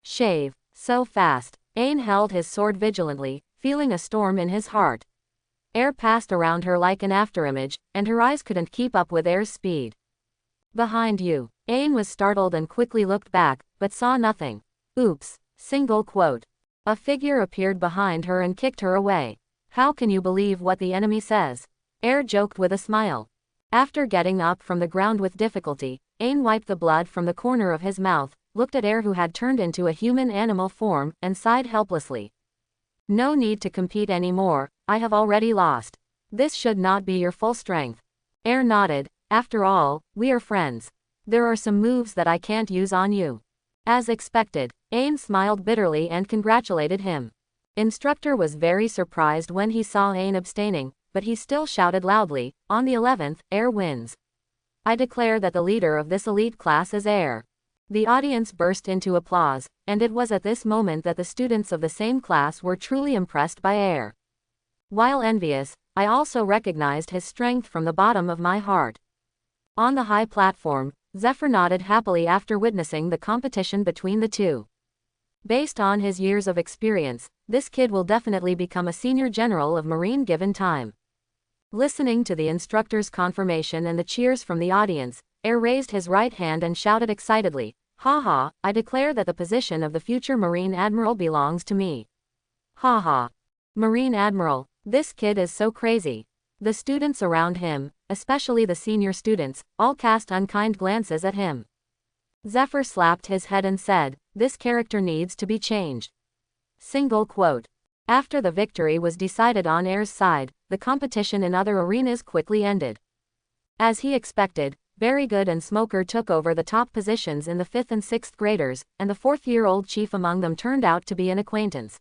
A: Shave, so fast. Ain held his sword vigilantly, feeling a storm in his heart. Air passed around her like an afterimage, and her eyes couldn't keep up with Air's speed. Behind you. Ain was startled and quickly looked back, but saw nothing. Oops, single quote. A figure appeared behind her and kicked her away. How can you believe what the enemy says? Air joked with a smile. After getting up from the ground with difficulty, Ain wiped the blood from the corner of his mouth, looked at Air, who had turned into a human animal form, and sighed helplessly. No need to compete anymore, I have already lost. This should not be your full strength. Air nodded, after all, we are friends. There are some moves that I can't use on you. As expected, Ain smiled bitterly and congratulated him. Instructor was very surprised when he saw Ain abstaining, but he still shouted loudly, on the 11th, Air wins. I declare that the leader of this elite class is Air. The audience burst into applause, and it was at this moment that the students of the same class were truly impressed by Air. While envious, I also recognized his strength from the bottom of my heart. On the high platform, Zephyr nodded happily after witnessing the competition between the two. Based on his years of experience, this kid will definitely become a senior general of Marine given time. Listening to the instructor's confirmation and the cheers from the audience, Air raised his right hand and shouted excitedly, "Ha ha, I declare that the position of the future Marine Admiral belongs to me. Ha ha. Marine Admiral, this kid is so crazy." The students around him, especially the senior students, all cast unkind glances at him. Zephyr slapped his head and said, this character needs to be changed. Single quote. After the victory was decided on Air's side, the competition in other arenas quickly ended. As he expected, Berrygood and Smoker took over the top positions in the 5th and 6th graders, and the 4th-year-old chief among them turned out to be an acquaintance.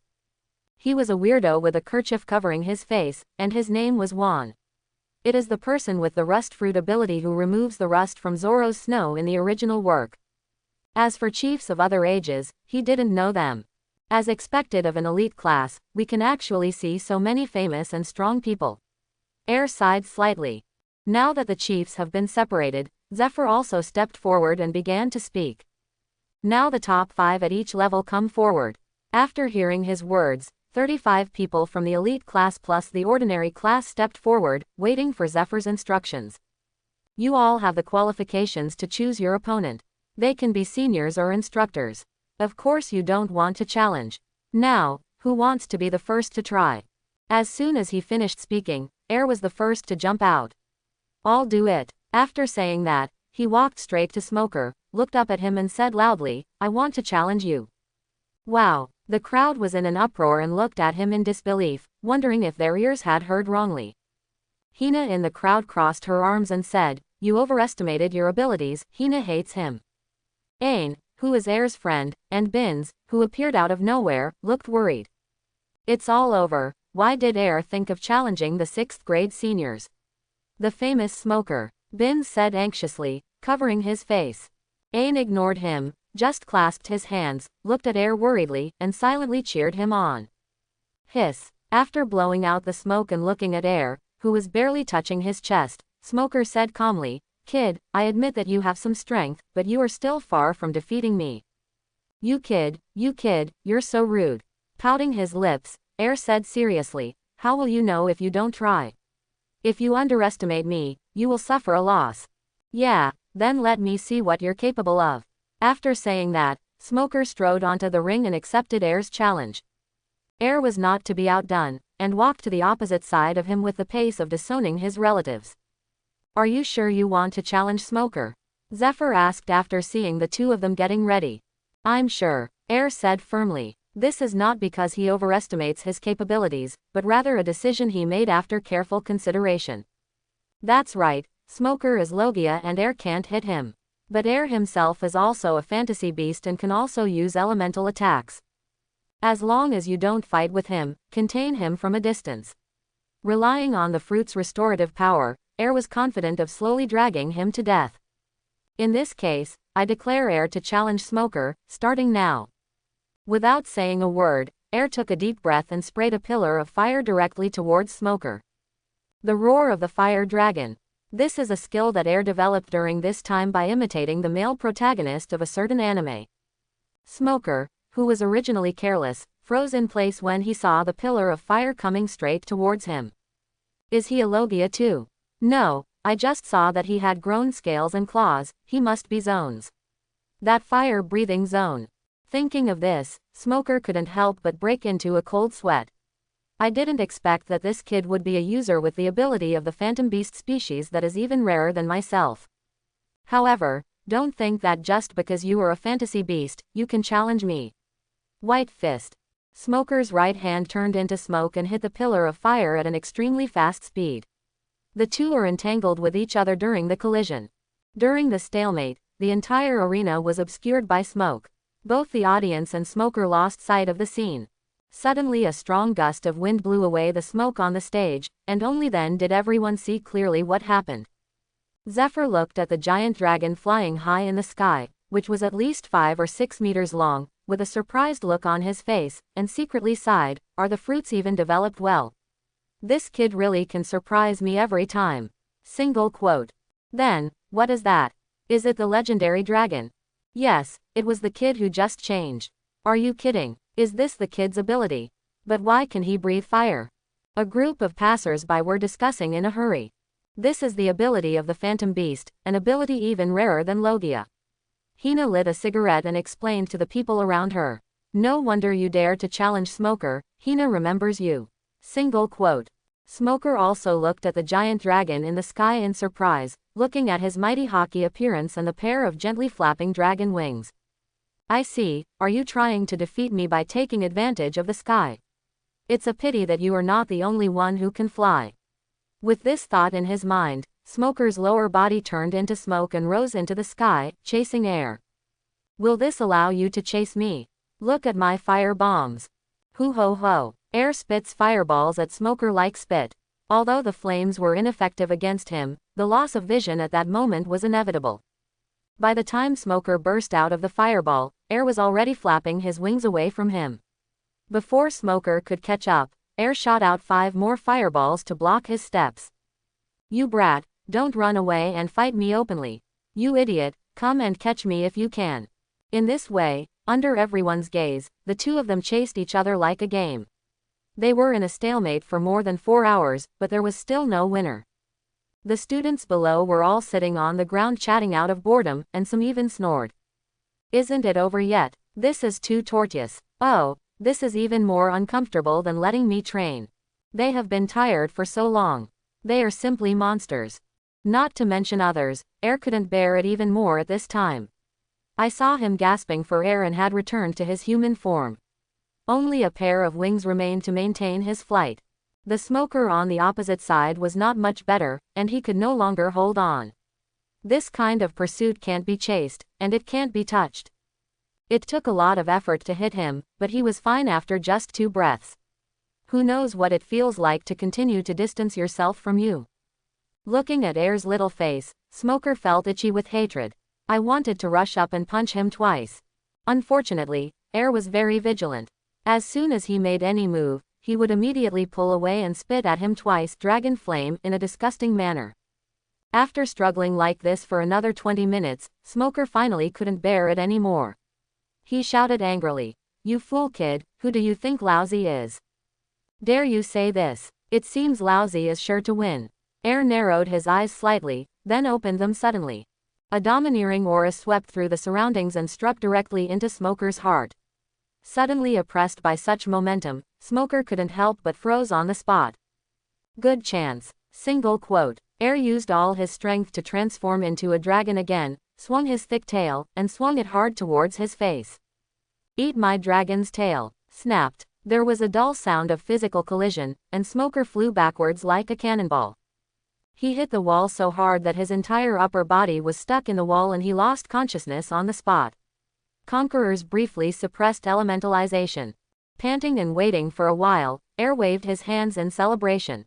A: He was a weirdo with a kerchief covering his face, and his name was Juan. It is the person with the rust fruit ability who removes the rust from Zoro's snow in the original work. As for chiefs of other ages, he didn't know them. As expected of an elite class, we can actually see so many famous and strong people. Air sighed slightly. Now that the chiefs have been separated, Zephyr also stepped forward and began to speak. Now the top 5 at each level come forward. After hearing his words, 35 people from the elite class plus the ordinary class stepped forward, waiting for Zephyr's instructions. You all have the qualifications to choose your opponent. They can be seniors or instructors. Of course you don't want to challenge. Now, who wants to be the first to try? As soon as he finished speaking, Air was the first to jump out. I'll do it. After saying that, he walked straight to Smoker, looked up at him and said loudly, I want to challenge you. Wow. The crowd was in an uproar and looked at him in disbelief, wondering if their ears had heard wrongly. Hina in the crowd crossed her arms and said, you overestimated your abilities. Hina hates him. Ain, who is Air's friend, and Binz, who appeared out of nowhere, looked worried. It's all over. Why did Air think of challenging the 6th grade seniors? The famous Smoker, Binz said anxiously, covering his face. Ain ignored him, just clasped his hands, looked at Air worriedly, and silently cheered him on. Hiss. After blowing out the smoke and looking at Air, who was barely touching his chest, Smoker said calmly, Kid, I admit that you have some strength, but you are still far from defeating me. You kid, you're so rude. Pouting his lips, Air said seriously, how will you know if you don't try? If you underestimate me, you will suffer a loss. Yeah, then let me see what you're capable of. After saying that, Smoker strode onto the ring and accepted Air's challenge. Air was not to be outdone, and walked to the opposite side of him with the pace of disowning his relatives. Are you sure you want to challenge Smoker? Zephyr asked after seeing the two of them getting ready. I'm sure, Air said firmly. This is not because he overestimates his capabilities, but rather a decision he made after careful consideration. That's right, Smoker is Logia and Air can't hit him. But Air himself is also a fantasy beast and can also use elemental attacks. As long as you don't fight with him, contain him from a distance. Relying on the fruit's restorative power, Air was confident of slowly dragging him to death. In this case, I declare Air to challenge Smoker, starting now. Without saying a word, Air took a deep breath and sprayed a pillar of fire directly towards Smoker. The roar of the fire dragon. This is a skill that Air developed during this time by imitating the male protagonist of a certain anime. Smoker, who was originally careless, froze in place when he saw the pillar of fire coming straight towards him. Is he a Logia too? No, I just saw that he had grown scales and claws. He must be zones. That fire-breathing zone. Thinking of this, Smoker couldn't help but break into a cold sweat. I didn't expect that this kid would be a user with the ability of the Phantom Beast species that is even rarer than myself. However, don't think that just because you are a fantasy beast, you can challenge me. White Fist. Smoker's right hand turned into smoke and hit the pillar of fire at an extremely fast speed. The two are entangled with each other during the collision. During the stalemate, the entire arena was obscured by smoke. Both the audience and Smoker lost sight of the scene. Suddenly a strong gust of wind blew away the smoke on the stage, and only then did everyone see clearly what happened. Zephyr looked at the giant dragon flying high in the sky, which was at least 5 or 6 meters long, with a surprised look on his face, and secretly sighed, are the fruits even developed well? This kid really can surprise me every time. Single quote. Then, what is that? Is it the legendary dragon? Yes, it was the kid who just changed. Are you kidding? Is this the kid's ability? But why can he breathe fire? A group of passers-by were discussing in a hurry. This is the ability of the Phantom Beast, an ability even rarer than Logia. Hina lit a cigarette and explained to the people around her. No wonder you dare to challenge Smoker, Hina remembers you. Single quote. Smoker also looked at the giant dragon in the sky in surprise, looking at his mighty hockey appearance and the pair of gently flapping dragon wings. I see, are you trying to defeat me by taking advantage of the sky? It's a pity that you are not the only one who can fly. With this thought in his mind, Smoker's lower body turned into smoke and rose into the sky, chasing Air. Will this allow you to chase me? Look at my fire bombs. Hoo ho ho. Air spits fireballs at Smoker like spit. Although the flames were ineffective against him, the loss of vision at that moment was inevitable. By the time Smoker burst out of the fireball, Air was already flapping his wings away from him. Before Smoker could catch up, Air shot out 5 more fireballs to block his steps. You brat, don't run away and fight me openly. You idiot, come and catch me if you can. In this way, under everyone's gaze, the two of them chased each other like a game. They were in a stalemate for more than 4 hours, but there was still no winner. The students below were all sitting on the ground chatting out of boredom, and some even snored. Isn't it over yet? This is too tortuous. Oh, this is even more uncomfortable than letting me train. They have been tired for so long. They are simply monsters. Not to mention others, Air couldn't bear it even more at this time. I saw him gasping for air and had returned to his human form. Only a pair of wings remained to maintain his flight. The Smoker on the opposite side was not much better, and he could no longer hold on. This kind of pursuit can't be chased, and it can't be touched. It took a lot of effort to hit him, but he was fine after just 2 breaths. Who knows what it feels like to continue to distance yourself from you? Looking at Air's little face, Smoker felt itchy with hatred. I wanted to rush up and punch him twice. Unfortunately, Air was very vigilant. As soon as he made any move, he would immediately pull away and spit at him twice dragon flame in a disgusting manner. After struggling like this for another 20 minutes, Smoker finally couldn't bear it anymore. He shouted angrily, "You fool kid, who do you think Lousy is? Dare you say this? It seems Lousy is sure to win." Air narrowed his eyes slightly, then opened them suddenly. A domineering aura swept through the surroundings and struck directly into Smoker's heart. Suddenly oppressed by such momentum, Smoker couldn't help but froze on the spot. Good chance. Single quote. Air used all his strength to transform into a dragon again, swung his thick tail, and swung it hard towards his face. Eat my dragon's tail. Snapped. There was a dull sound of physical collision, and Smoker flew backwards like a cannonball. He hit the wall so hard that his entire upper body was stuck in the wall and he lost consciousness on the spot. Conquerors briefly suppressed elementalization. Panting and waiting for a while, Air waved his hands in celebration.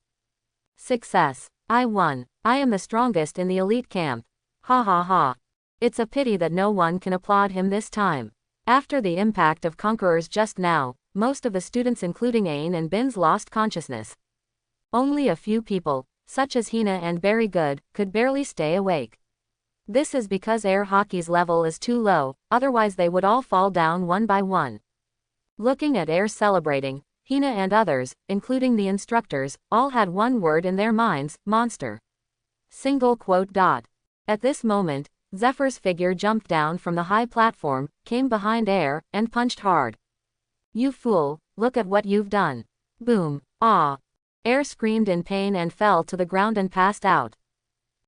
A: Success. I won. I am the strongest in the elite camp. Ha ha ha. It's a pity that no one can applaud him this time. After the impact of Conquerors just now, most of the students including Ain and Binz lost consciousness. Only a few people, such as Hina and Very Good, could barely stay awake. This is because Air Hockey's level is too low, otherwise they would all fall down one by one. Looking at Air celebrating, Hina and others, including the instructors, all had one word in their minds: monster. Single quote. At this moment, Zephyr's figure jumped down from the high platform, came behind Air, and punched hard. You fool, look at what you've done. Boom. Ah. Air screamed in pain and fell to the ground and passed out.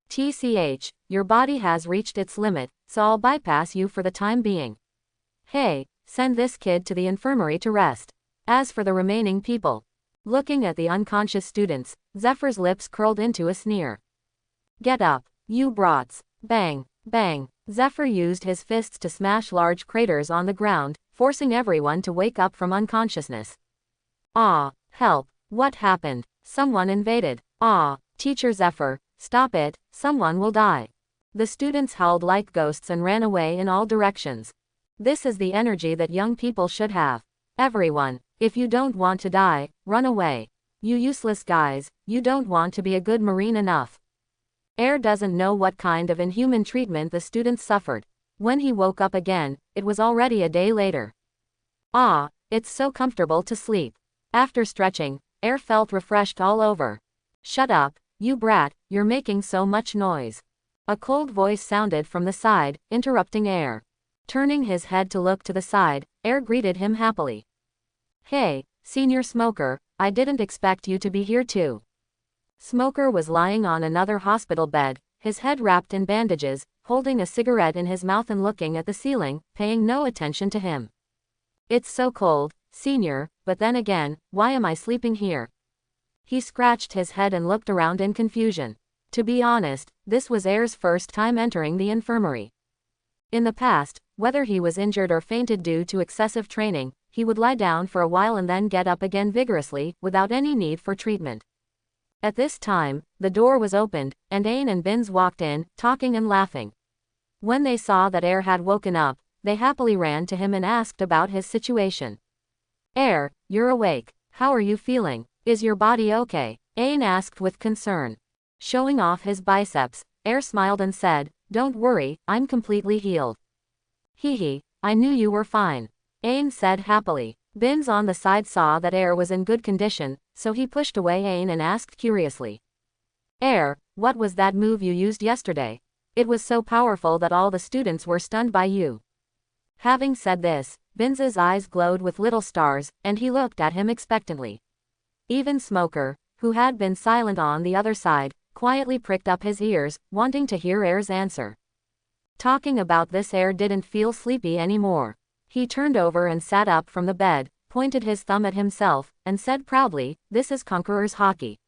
A: TCH, your body has reached its limit, so I'll bypass you for the time being. Hey, send this kid to the infirmary to rest. As for the remaining people. Looking at the unconscious students, Zephyr's lips curled into a sneer. Get up, you brats. Bang, bang. Zephyr used his fists to smash large craters on the ground, forcing everyone to wake up from unconsciousness. Ah, help. What happened? Someone invaded. Ah, Teacher Zephyr, stop it, someone will die. The students howled like ghosts and ran away in all directions. This is the energy that young people should have. Everyone, if you don't want to die, run away. You useless guys, you don't want to be a good Marine enough. Air doesn't know what kind of inhuman treatment the students suffered. When he woke up again, it was already a day later. Ah, it's so comfortable to sleep. After stretching, Air felt refreshed all over. Shut up, you brat, you're making so much noise. A cold voice sounded from the side, interrupting Air. Turning his head to look to the side, Air greeted him happily. Hey, Senior Smoker, I didn't expect you to be here too. Smoker was lying on another hospital bed, his head wrapped in bandages, holding a cigarette in his mouth and looking at the ceiling, paying no attention to him. It's so cold, Senior, but then again, why am I sleeping here? He scratched his head and looked around in confusion. To be honest, this was Air's first time entering the infirmary. In the past, whether he was injured or fainted due to excessive training, he would lie down for a while and then get up again vigorously, without any need for treatment. At this time, the door was opened, and Ain and Binz walked in, talking and laughing. When they saw that Air had woken up, they happily ran to him and asked about his situation. Air, you're awake. How are you feeling? Is your body okay? Ain asked with concern. Showing off his biceps, Air smiled and said, don't worry, I'm completely healed. Hee, I knew you were fine. Ain said happily. Binz on the side saw that Air was in good condition, so he pushed away Ain and asked curiously. Air, what was that move you used yesterday? It was so powerful that all the students were stunned by you. Having said this, Binz's eyes glowed with little stars, and he looked at him expectantly. Even Smoker, who had been silent on the other side, quietly pricked up his ears, wanting to hear Air's answer. Talking about this, Air didn't feel sleepy anymore. He turned over and sat up from the bed, pointed his thumb at himself, and said proudly, this is Conqueror's hockey.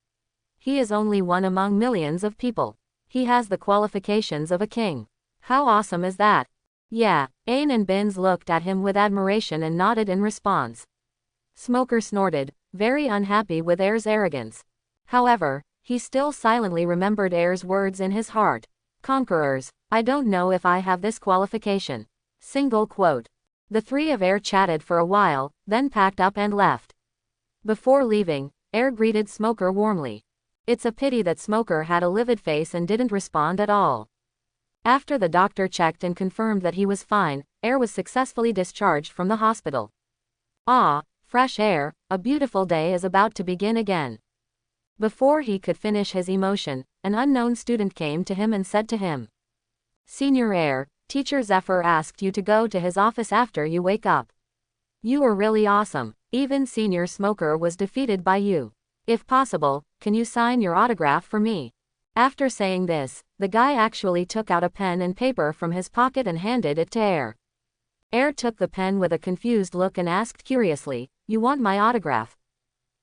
A: He is only one among millions of people. He has the qualifications of a king. How awesome is that? Yeah, Ain and Binz looked at him with admiration and nodded in response. Smoker snorted, very unhappy with Air's arrogance. However, he still silently remembered Air's words in his heart. Conquerors, I don't know if I have this qualification. Single quote. The three of Air chatted for a while, then packed up and left. Before leaving, Air greeted Smoker warmly. It's a pity that Smoker had a livid face and didn't respond at all. After the doctor checked and confirmed that he was fine, Air was successfully discharged from the hospital. Ah, fresh air, a beautiful day is about to begin again. Before he could finish his emotion, an unknown student came to him and said to him, Senior Air, Teacher Zephyr asked you to go to his office after you wake up. You were really awesome. Even Senior Smoker was defeated by you. If possible, can you sign your autograph for me? After saying this, the guy actually took out a pen and paper from his pocket and handed it to Air. Air took the pen with a confused look and asked curiously, you want my autograph?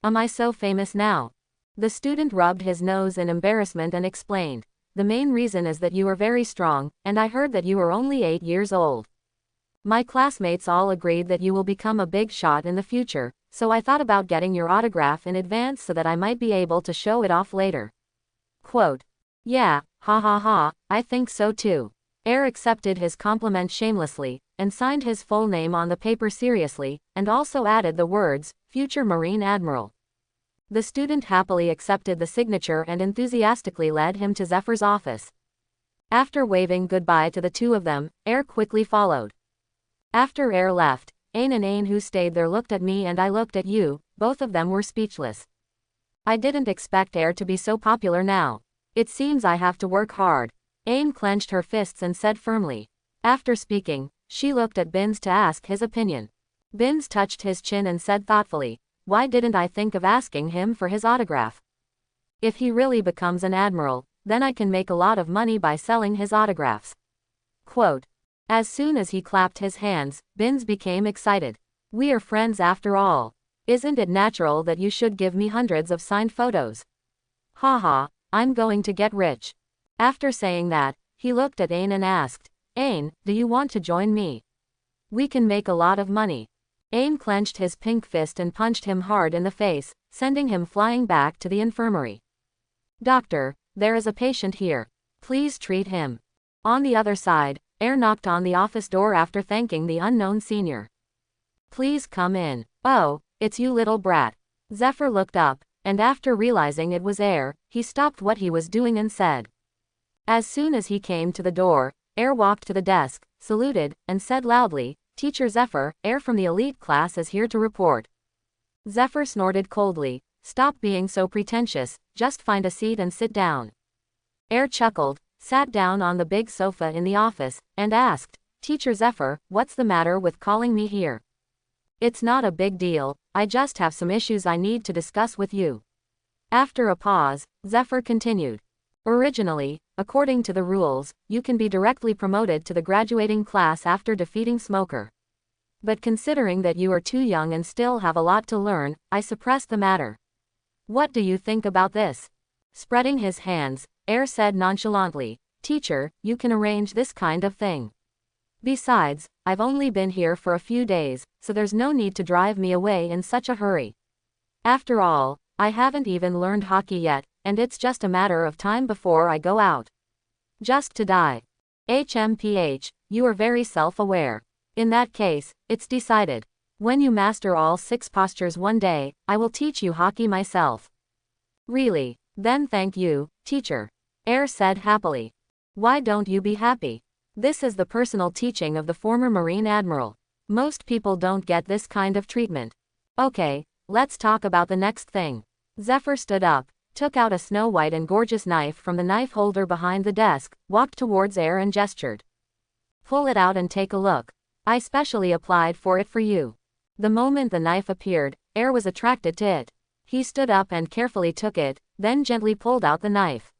A: Am I so famous now? The student rubbed his nose in embarrassment and explained, the main reason is that you are very strong, and I heard that you are only 8 years old. My classmates all agreed that you will become a big shot in the future, so I thought about getting your autograph in advance so that I might be able to show it off later. Quote. Yeah, ha ha ha, I think so too. Air accepted his compliment shamelessly, and signed his full name on the paper seriously, and also added the words, Future Marine Admiral. The student happily accepted the signature and enthusiastically led him to Zephyr's office. After waving goodbye to the two of them, Air quickly followed. After Air left, Ain and Ain who stayed there looked at me and I looked at you, both of them were speechless. I didn't expect Air to be so popular now. It seems I have to work hard. Ain clenched her fists and said firmly. After speaking, she looked at Binz to ask his opinion. Binz touched his chin and said thoughtfully, why didn't I think of asking him for his autograph? If he really becomes an admiral, then I can make a lot of money by selling his autographs. Quote. As soon as he clapped his hands, Binz became excited. We are friends after all. Isn't it natural that you should give me hundreds of signed photos? Haha, I'm going to get rich. After saying that, he looked at Ain and asked, Ain, do you want to join me? We can make a lot of money. Ain clenched his pink fist and punched him hard in the face, sending him flying back to the infirmary. Doctor, there is a patient here. Please treat him. On the other side, Air knocked on the office door after thanking the unknown senior. Please come in. Oh, it's you little brat. Zephyr looked up, and after realizing it was Air, he stopped what he was doing and said. As soon as he came to the door, Air walked to the desk, saluted, and said loudly, Teacher Zephyr, Air from the elite class is here to report. Zephyr snorted coldly, stop being so pretentious, just find a seat and sit down. Air chuckled, sat down on the big sofa in the office, and asked, Teacher Zephyr, what's the matter with calling me here? It's not a big deal, I just have some issues I need to discuss with you. After a pause, Zephyr continued. Originally, according to the rules, you can be directly promoted to the graduating class after defeating Smoker. But considering that you are too young and still have a lot to learn, I suppressed the matter. What do you think about this? Spreading his hands, Air said nonchalantly, Teacher, you can arrange this kind of thing. Besides, I've only been here for a few days, so there's no need to drive me away in such a hurry. After all, I haven't even learned hockey yet, and it's just a matter of time before I go out. Just to die. HMPH, you are very self-aware. In that case, it's decided. When you master all 6 postures one day, I will teach you hockey myself. Really? Then thank you, teacher. Air said happily. Why don't you be happy? This is the personal teaching of the former Marine Admiral. Most people don't get this kind of treatment. Okay, let's talk about the next thing. Zephyr stood up, took out a snow-white and gorgeous knife from the knife holder behind the desk, walked towards Air and gestured. Pull it out and take a look. I specially applied for it for you. The moment the knife appeared, Air was attracted to it. He stood up and carefully took it, then gently pulled out the knife.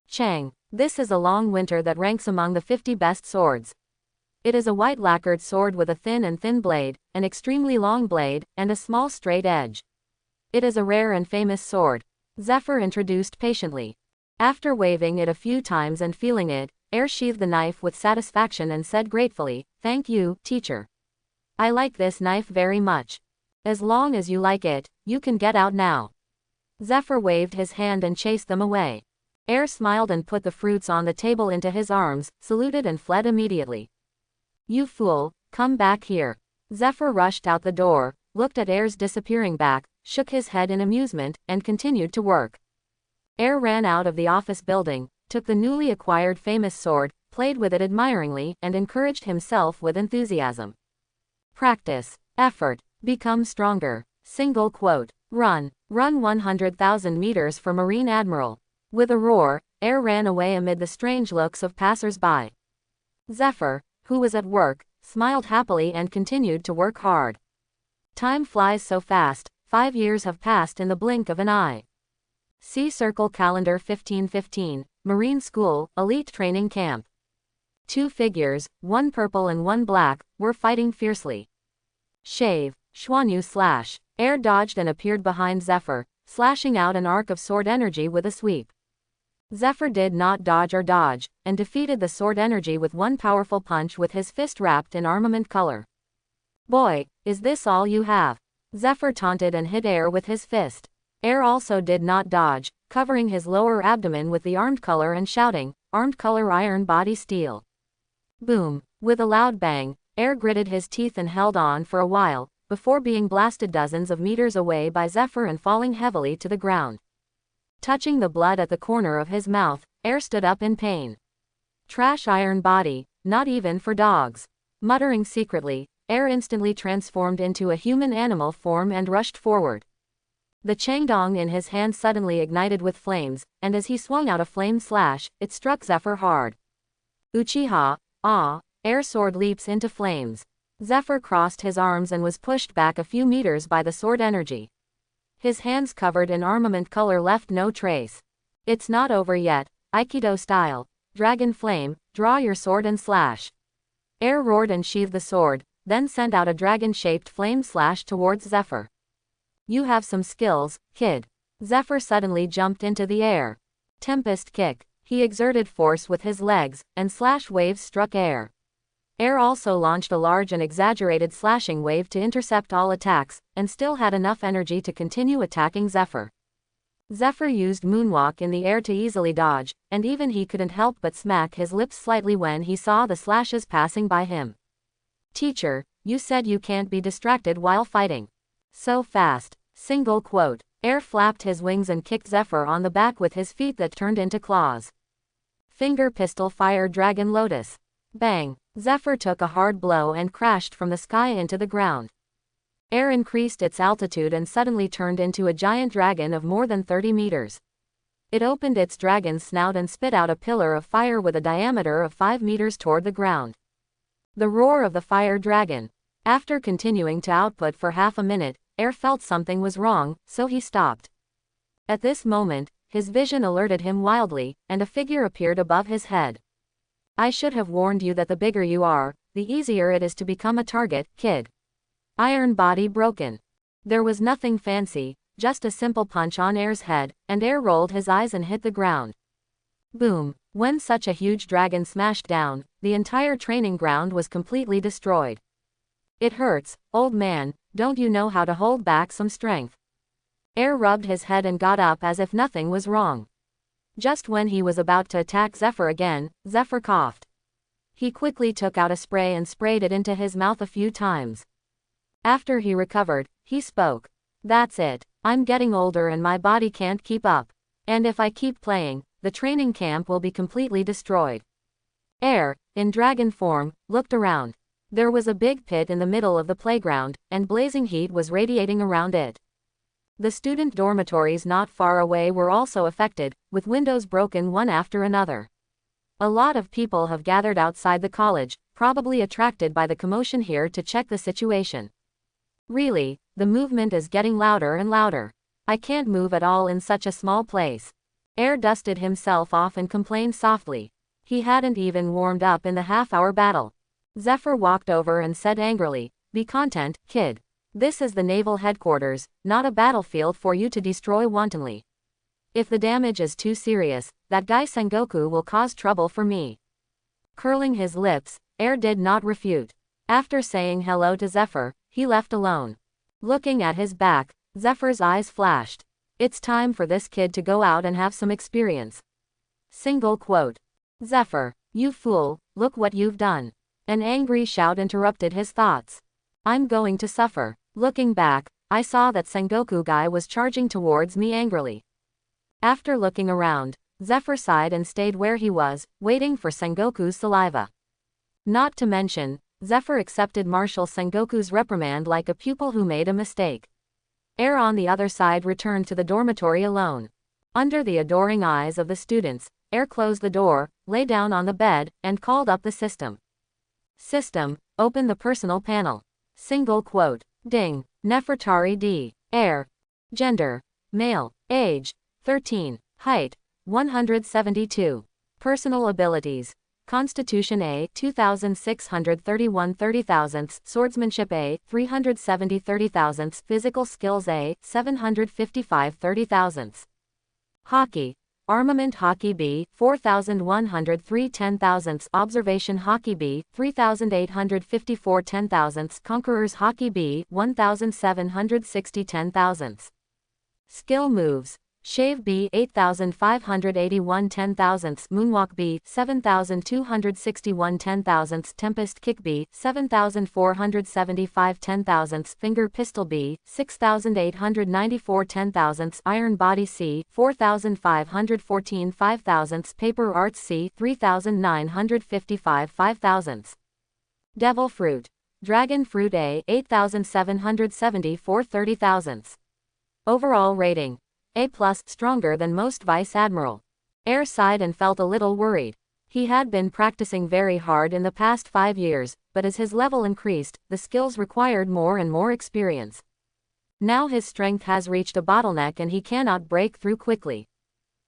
A: Chang, this is a long winter that ranks among the 50 best swords. It is a white lacquered sword with a thin blade, an extremely long blade, and a small straight edge. It is a rare and famous sword. Zephyr introduced patiently. After waving it a few times and feeling it, Air sheathed the knife with satisfaction and said gratefully, "Thank you, teacher. I like this knife very much. As long as you like it, you can get out now." Zephyr waved his hand and chased them away. Air smiled and put the fruits on the table into his arms, saluted and fled immediately. "You fool, come back here." Zephyr rushed out the door, looked at Air's disappearing back, shook his head in amusement, and continued to work. Air ran out of the office building, took the newly acquired famous sword, played with it admiringly, and encouraged himself with enthusiasm. Practice. Effort. Become stronger. Single quote. Run. Run 100,000 meters for Marine Admiral. With a roar, Air ran away amid the strange looks of passers-by. Zephyr, who was at work, smiled happily and continued to work hard. Time flies so fast, 5 years have passed in the blink of an eye. See Circle Calendar 1515, Marine School, Elite Training Camp. 2 figures, one purple and one black, were fighting fiercely. Shave, Schwanyu slash. Air dodged and appeared behind Zephyr, slashing out an arc of sword energy with a sweep. Zephyr did not dodge or dodge, and defeated the sword energy with one powerful punch with his fist wrapped in armament color. "Boy, is this all you have?" Zephyr taunted and hit Air with his fist. Air also did not dodge, covering his lower abdomen with the armed color and shouting, "Armed color iron body steel." Boom! With a loud bang, Air gritted his teeth and held on for a while, before being blasted dozens of meters away by Zephyr and falling heavily to the ground. Touching the blood at the corner of his mouth, Air stood up in pain. Trash iron body, not even for dogs. Muttering secretly, Air instantly transformed into a human animal form and rushed forward. The Changdong in his hand suddenly ignited with flames, and as he swung out a flame slash, it struck Zephyr hard. Uchiha, Air sword leaps into flames. Zephyr crossed his arms and was pushed back a few meters by the sword energy. His hands covered in armament color left no trace. "It's not over yet, Aikido style. Dragon flame, draw your sword and slash." Air roared and sheathed the sword, then sent out a dragon-shaped flame slash towards Zephyr. "You have some skills, kid." Zephyr suddenly jumped into the air. Tempest kick. He exerted force with his legs, and slash waves struck Air. Air also launched a large and exaggerated slashing wave to intercept all attacks, and still had enough energy to continue attacking Zephyr. Zephyr used moonwalk in the air to easily dodge, and even he couldn't help but smack his lips slightly when he saw the slashes passing by him. "Teacher, you said you can't be distracted while fighting. So fast." Single quote. Air flapped his wings and kicked Zephyr on the back with his feet that turned into claws. Finger pistol fire dragon lotus. Bang! Zephyr took a hard blow and crashed from the sky into the ground. Air increased its altitude and suddenly turned into a giant dragon of more than 30 meters. It opened its dragon's snout and spit out a pillar of fire with a diameter of 5 meters toward the ground. The roar of the fire dragon. After continuing to output for half a minute, Air felt something was wrong, so he stopped. At this moment, his vision alerted him wildly, and a figure appeared above his head. "I should have warned you that the bigger you are, the easier it is to become a target, kid." Iron body broken. There was nothing fancy, just a simple punch on Air's head, and Air rolled his eyes and hit the ground. Boom! When such a huge dragon smashed down, the entire training ground was completely destroyed. "It hurts, old man, don't you know how to hold back some strength?" Air rubbed his head and got up as if nothing was wrong. Just when he was about to attack Zephyr again, Zephyr coughed. He quickly took out a spray and sprayed it into his mouth a few times. After he recovered, he spoke. That's it. I'm getting older and my body can't keep up. And if I keep playing, the training camp will be completely destroyed. Air, in dragon form, looked around. There was a big pit in the middle of the playground, and blazing heat was radiating around it. The student dormitories not far away were also affected, with windows broken one after another. A lot of people have gathered outside the college, probably attracted by the commotion here to check the situation. Really, the movement is getting louder and louder. I can't move at all in such a small place. Air dusted himself off and complained softly. He hadn't even warmed up in the half-hour battle. Zephyr walked over and said angrily, "Be content, kid. This is the naval headquarters, not a battlefield for you to destroy wantonly. If the damage is too serious, that guy Sengoku will cause trouble for me." Curling his lips, Air did not refute. After saying hello to Zephyr, he left alone. Looking at his back, Zephyr's eyes flashed. It's time for this kid to go out and have some experience. Single quote. Zephyr, you fool, look what you've done. An angry shout interrupted his thoughts. I'm going to suffer. Looking back, I saw that Sengoku guy was charging towards me angrily. After looking around, Zephyr sighed and stayed where he was, waiting for Sengoku's saliva. Not to mention, Zephyr accepted Marshal Sengoku's reprimand like a pupil who made a mistake. Air on the other side returned to the dormitory alone. Under the adoring eyes of the students, Air closed the door, lay down on the bed, and called up the system. System, open the personal panel. Single quote. Ding. Nefertari D. Air. Gender. Male. Age. 13. Height. 172. Personal abilities. Constitution A. 2631 30,000ths. Swordsmanship A. 370 30,000ths. Physical skills A. 755 30,000ths. Hockey. Armament Hockey B, 4,103 10,000ths. Observation Hockey B, 3,854 10,000ths. Conquerors Hockey B, 1,760 10,000ths. Skill moves. Shave B, 8,581 10,000ths. Moonwalk B, 7,261 10,000ths. Tempest Kick B, 7,475 10,000ths. Finger Pistol B, 6,894 10,000ths. Iron Body C, 4,514 5,000ths. Paper Arts C, 3,955 5,000ths. Devil Fruit. Dragon Fruit A, 8,774 30,000ths. Overall rating. A+, stronger than most Vice Admiral. Air sighed and felt a little worried. He had been practicing very hard in the past 5 years, but as his level increased, the skills required more and more experience. Now his strength has reached a bottleneck and he cannot break through quickly.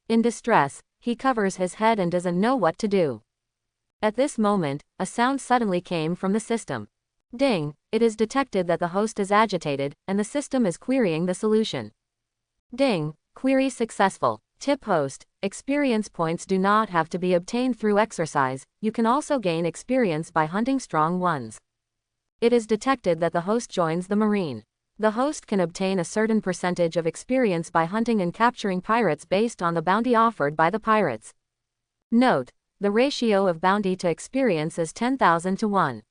A: In distress, he covers his head and doesn't know what to do. At this moment, a sound suddenly came from the system. Ding, it is detected that the host is agitated, and the system is querying the solution. Ding, query successful. Tip host, experience points do not have to be obtained through exercise, you can also gain experience by hunting strong ones. It is detected that the host joins the Marine. The host can obtain a certain percentage of experience by hunting and capturing pirates based on the bounty offered by the pirates. Note, the ratio of bounty to experience is 10,000 to 1.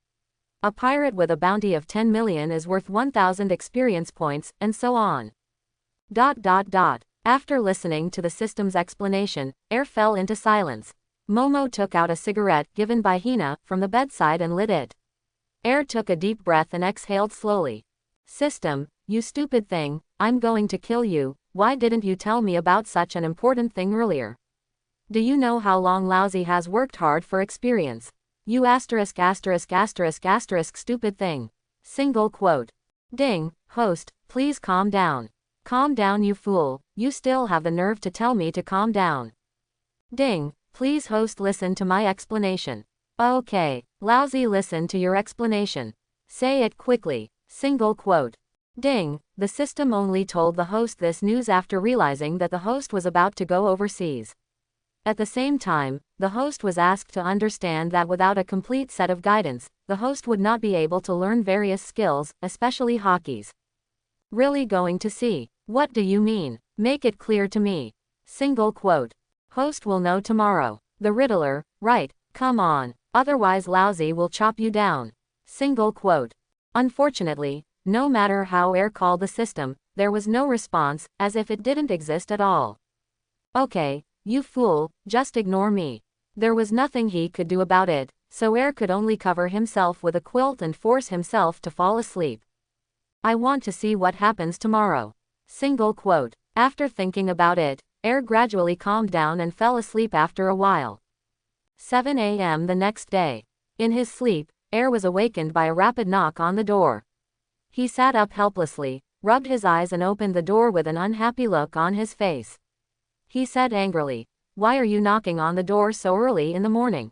A: A pirate with a bounty of 10 million is worth 1,000 experience points, and so on. After listening to the system's explanation, Air fell into silence. Momo took out a cigarette given by Hina from the bedside and lit it. Air took a deep breath and exhaled slowly. System, you stupid thing, I'm going to kill you. Why didn't you tell me about such an important thing earlier? Do you know how long Lousy has worked hard for experience? You ****** stupid thing. Single quote. Ding, host, please calm down. Calm down you fool, you still have the nerve to tell me to calm down. Ding, please host listen to my explanation. Okay, Lousy listen to your explanation. Say it quickly. Single quote. Ding, the system only told the host this news after realizing that the host was about to go overseas. At the same time, the host was asked to understand that without a complete set of guidance, the host would not be able to learn various skills, especially hockey's. Really going to see? What do you mean? Make it clear to me. Single quote. Host will know tomorrow. The Riddler, right, come on. Otherwise Lousy will chop you down. Single quote. Unfortunately, No matter how Air called the system, there was no response, as if it didn't exist at all. Okay, you fool, just ignore me. There was nothing he could do about it, so Air could only cover himself with a quilt and force himself to fall asleep. I want to see what happens tomorrow. Single quote. After thinking about it, Air gradually calmed down and fell asleep after a while. 7 a.m. the next day. In his sleep, Air was awakened by a rapid knock on the door. He sat up helplessly, rubbed his eyes and opened the door with an unhappy look on his face. He said angrily, "Why are you knocking on the door so early in the morning?"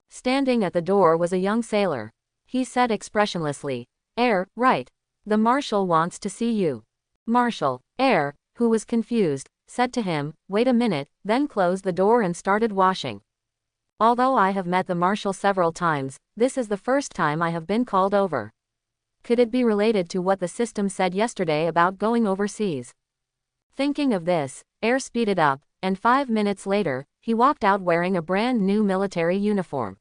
A: Standing at the door was a young sailor. He said expressionlessly, "Air, right. The marshal wants to see you." Marshal. Air, who was confused, said to him, "Wait a minute," then closed the door and started washing. Although I have met the marshal several times, this is the first time I have been called over. Could it be related to what the system said yesterday about going overseas? Thinking of this, Air speeded up, and 5 minutes later, he walked out wearing a brand new military uniform.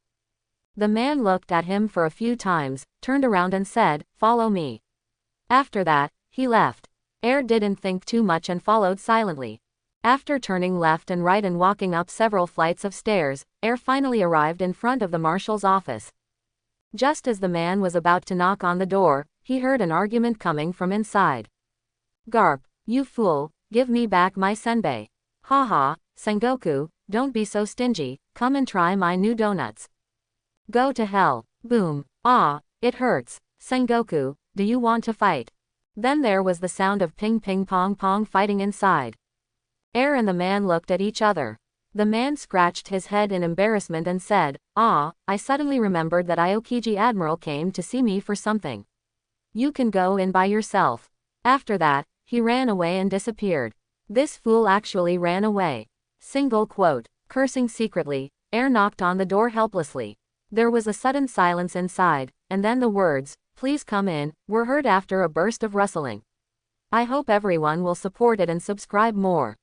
A: The man looked at him for a few times, turned around and said, "Follow me." After that, he left. Air didn't think too much and followed silently. After turning left and right and walking up several flights of stairs, Air finally arrived in front of the marshal's office. Just as the man was about to knock on the door, he heard an argument coming from inside. "Garp, you fool, give me back my senbei. Haha, Sengoku, don't be so stingy, come and try my new donuts. Go to hell." Boom. "Ah, it hurts. Sengoku, do you want to fight?" Then there was the sound of ping ping pong pong fighting inside. Air and the man looked at each other. The man scratched his head in embarrassment and said, "Ah, I suddenly remembered that Aokiji Admiral came to see me for something. You can go in by yourself." After that, he ran away and disappeared. This fool actually ran away. Single quote. Cursing secretly, Air knocked on the door helplessly. There was a sudden silence inside, and then the words, "Please come in," were heard after a burst of rustling. I hope everyone will support it and subscribe more.